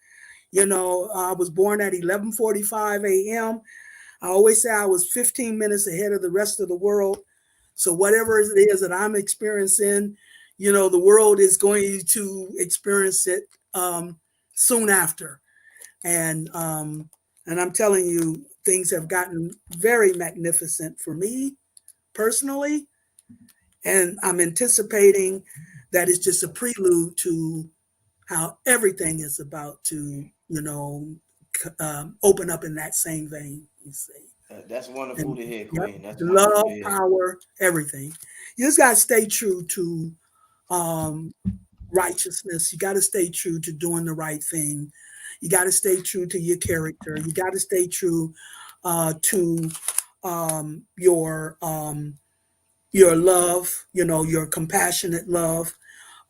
I was born at 11:45 a.m. I always say I was 15 minutes ahead of the rest of the world. So whatever it is that I'm experiencing, the world is going to experience it soon after. And I'm telling you, things have gotten very magnificent for me personally. And I'm anticipating that it's just a prelude to how everything is about to, open up in that same vein, you see. That's wonderful to hear, Queen. That's love, power, everything. You just got to stay true to righteousness. You got to stay true to doing the right thing. You got to stay true to your character. You got to stay true to your love, your compassionate love.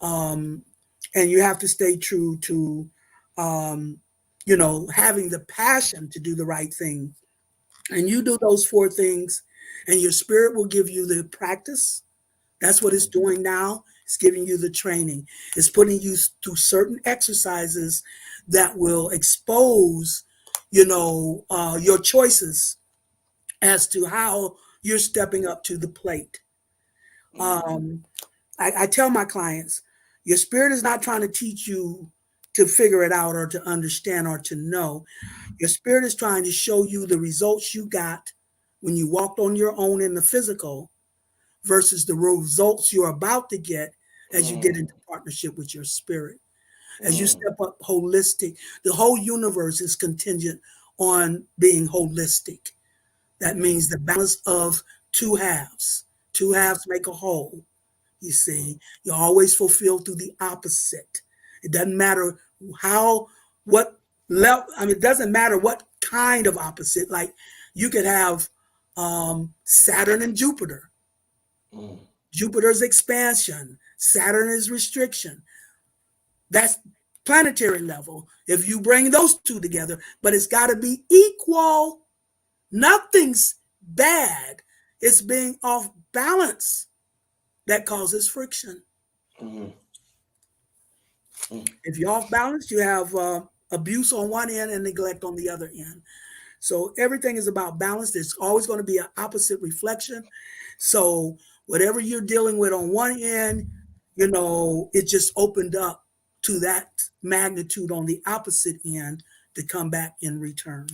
And you have to stay true to, having the passion to do the right thing. And you do those four things, and your spirit will give you the practice. That's what it's doing now. It's giving you the training. It's putting you through certain exercises that will expose, your choices as to how you're stepping up to the plate. I tell my clients, your spirit is not trying to teach you to figure it out or to understand or to know. Your spirit is trying to show you the results you got when you walked on your own in the physical versus the results you're about to get as you get into partnership with your spirit. As you step up holistic, the whole universe is contingent on being holistic. That means the balance of two halves. Two halves make a whole. You see, you're always fulfilled through the opposite. It doesn't matter what it doesn't matter what kind of opposite. Like you could have Saturn and Jupiter. Jupiter's expansion, Saturn is restriction. That's planetary level. If you bring those two together, but it's got to be equal. Nothing's bad. It's being off balance that causes friction. If you're off balance, you have abuse on one end and neglect on the other end. So everything is about balance. There's always going to be an opposite reflection. So whatever you're dealing with on one end, it just opened up to that magnitude on the opposite end to come back in return.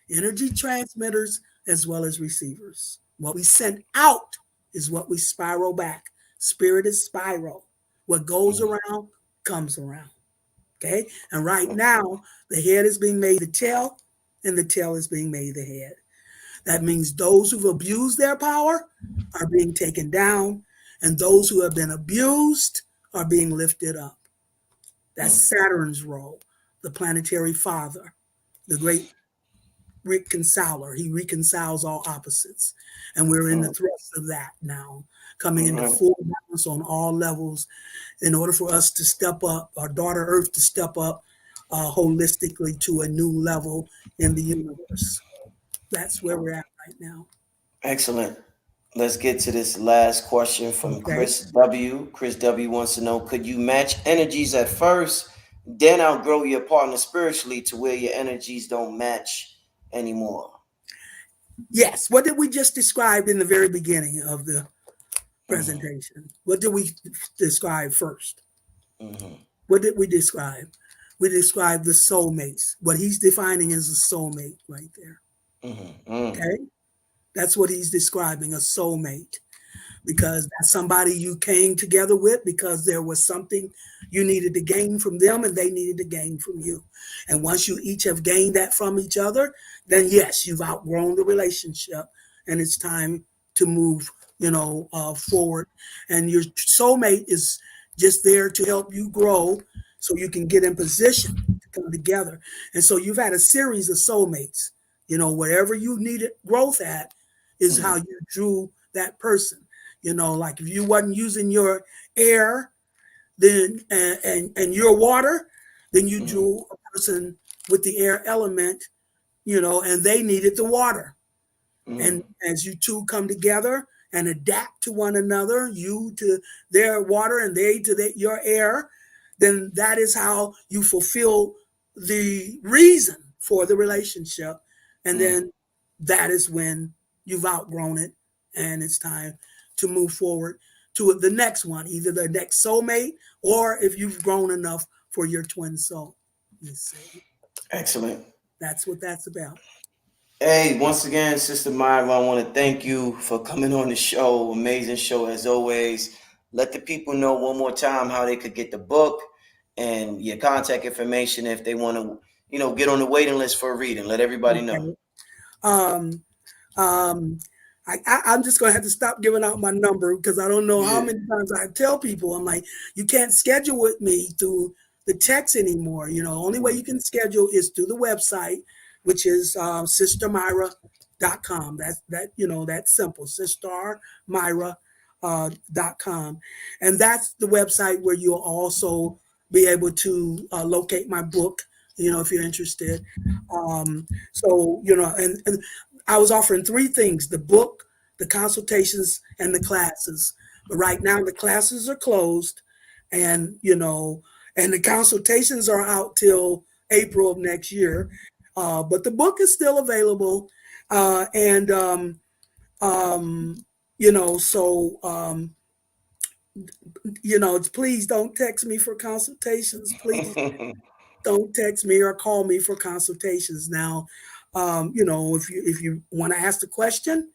Energy transmitters as well as receivers. What we send out is what we spiral back. Spirit is spiral. What goes around comes around. Okay? And right now, the head is being made the tail, and the tail is being made the head. That means those who've abused their power are being taken down, and those who have been abused are being lifted up. That's Saturn's role, the planetary father, the great reconciler. He reconciles all opposites. And we're in the thrust of that now, coming into full balance on all levels in order for us to step up, our daughter Earth to step up holistically to a new level in the universe. That's where we're at right now. Excellent. Let's get to this last question from Chris W. Chris W. wants to know, could you match energies at first, then outgrow your partner spiritually to where your energies don't match anymore? Yes. What did we just describe in the very beginning of the presentation? What did we describe first? What did we describe? We described the soulmates. What he's defining as a soulmate right there. Okay? That's what he's describing, a soulmate, because that's somebody you came together with because there was something you needed to gain from them and they needed to gain from you. And once you each have gained that from each other, then yes, you've outgrown the relationship and it's time to move, forward. And your soulmate is just there to help you grow so you can get in position to come together. And so you've had a series of soulmates. Wherever you needed growth at is how you drew that person. Like if you wasn't using your air, then and your water, then you drew a person with the air element, and they needed the water. And as you two come together and adapt to one another, you to their water and they to your air, then that is how you fulfill the reason for the relationship. And then that is when you've outgrown it and it's time to move forward to the next one, either the next soulmate or if you've grown enough for your twin soul. Excellent. That's what that's about. Hey, once again, Sister Myrah, I want to thank you for coming on the show. Amazing show as always. Let the people know one more time how they could get the book and your contact information if they want to, get on the waiting list for a reading. Let everybody know. I'm just going to have to stop giving out my number because I don't know how many times I tell people, I'm like, you can't schedule with me through the text anymore. Only way you can schedule is through the website, which is sistermyrah.com. That's simple, sistermyrah.com. And that's the website where you'll also be able to locate my book, if you're interested. And I was offering three things: the book, the consultations, and the classes. But right now the classes are closed and the consultations are out till April of next year. But the book is still available. Please don't text me for consultations. Please don't text me or call me for consultations. Now, if you want to ask the question,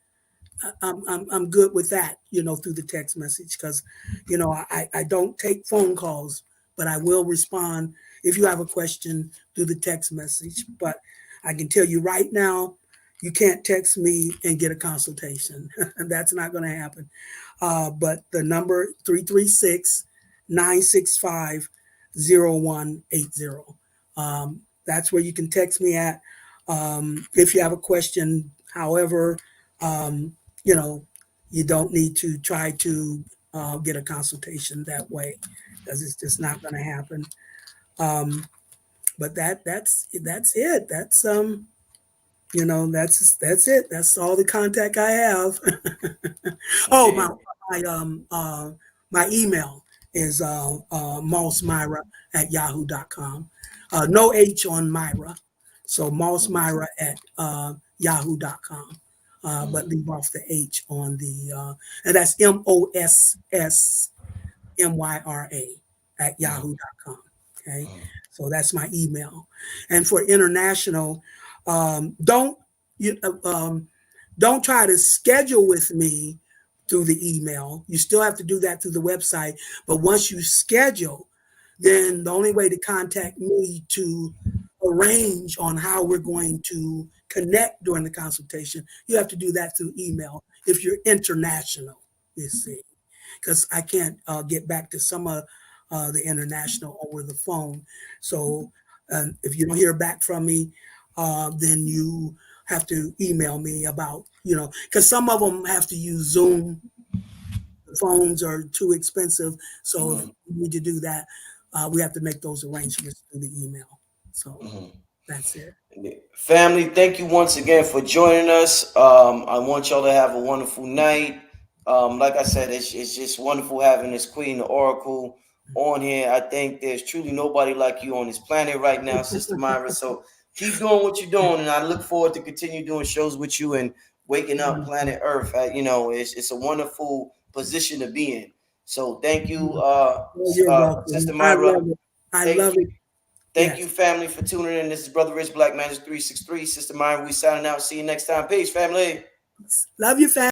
I'm good with that, through the text message, because, I don't take phone calls, but I will respond if you have a question through the text message. But I can tell you right now, you can't text me and get a consultation. That's not going to happen. But the number 336-965-0180. That's where you can text me at if you have a question. However, you know, you don't need to try to get a consultation that way, because it's just not going to happen. But that's it. That's it. That's all the contact I have. Oh, my email is mossmyrah@yahoo.com. No H on Myrah. So mossmyrah@yahoo.com. But leave off the H on the and that's MOSSMYRA@yahoo.com. Okay. So that's my email. And for international, don't try to schedule with me through the email. You still have to do that through the website. But once you schedule, then the only way to contact me to arrange on how we're going to connect during the consultation, you have to do that through email if you're international, you see, because I can't get back to some of the international over the phone. So if you don't hear back from me, then you have to email me about, because some of them have to use Zoom. The phones are too expensive. So if you need to do that, we have to make those arrangements through the email. So that's it. Family, thank you once again for joining us. I want y'all to have a wonderful night. Like I said, it's just wonderful having this Queen, the Oracle, on here. I think there's truly nobody like you on this planet right now, Sister Myrah. So keep doing what you're doing, and I look forward to continue doing shows with you and waking up planet Earth. It's a wonderful position to be in. So thank you, Sister Myrah. I love it. Thank you, family, for tuning in. This is Brother Rich Black Magic 363. Sister Myrah, we signing out. See you next time. Peace, family. Love you, family.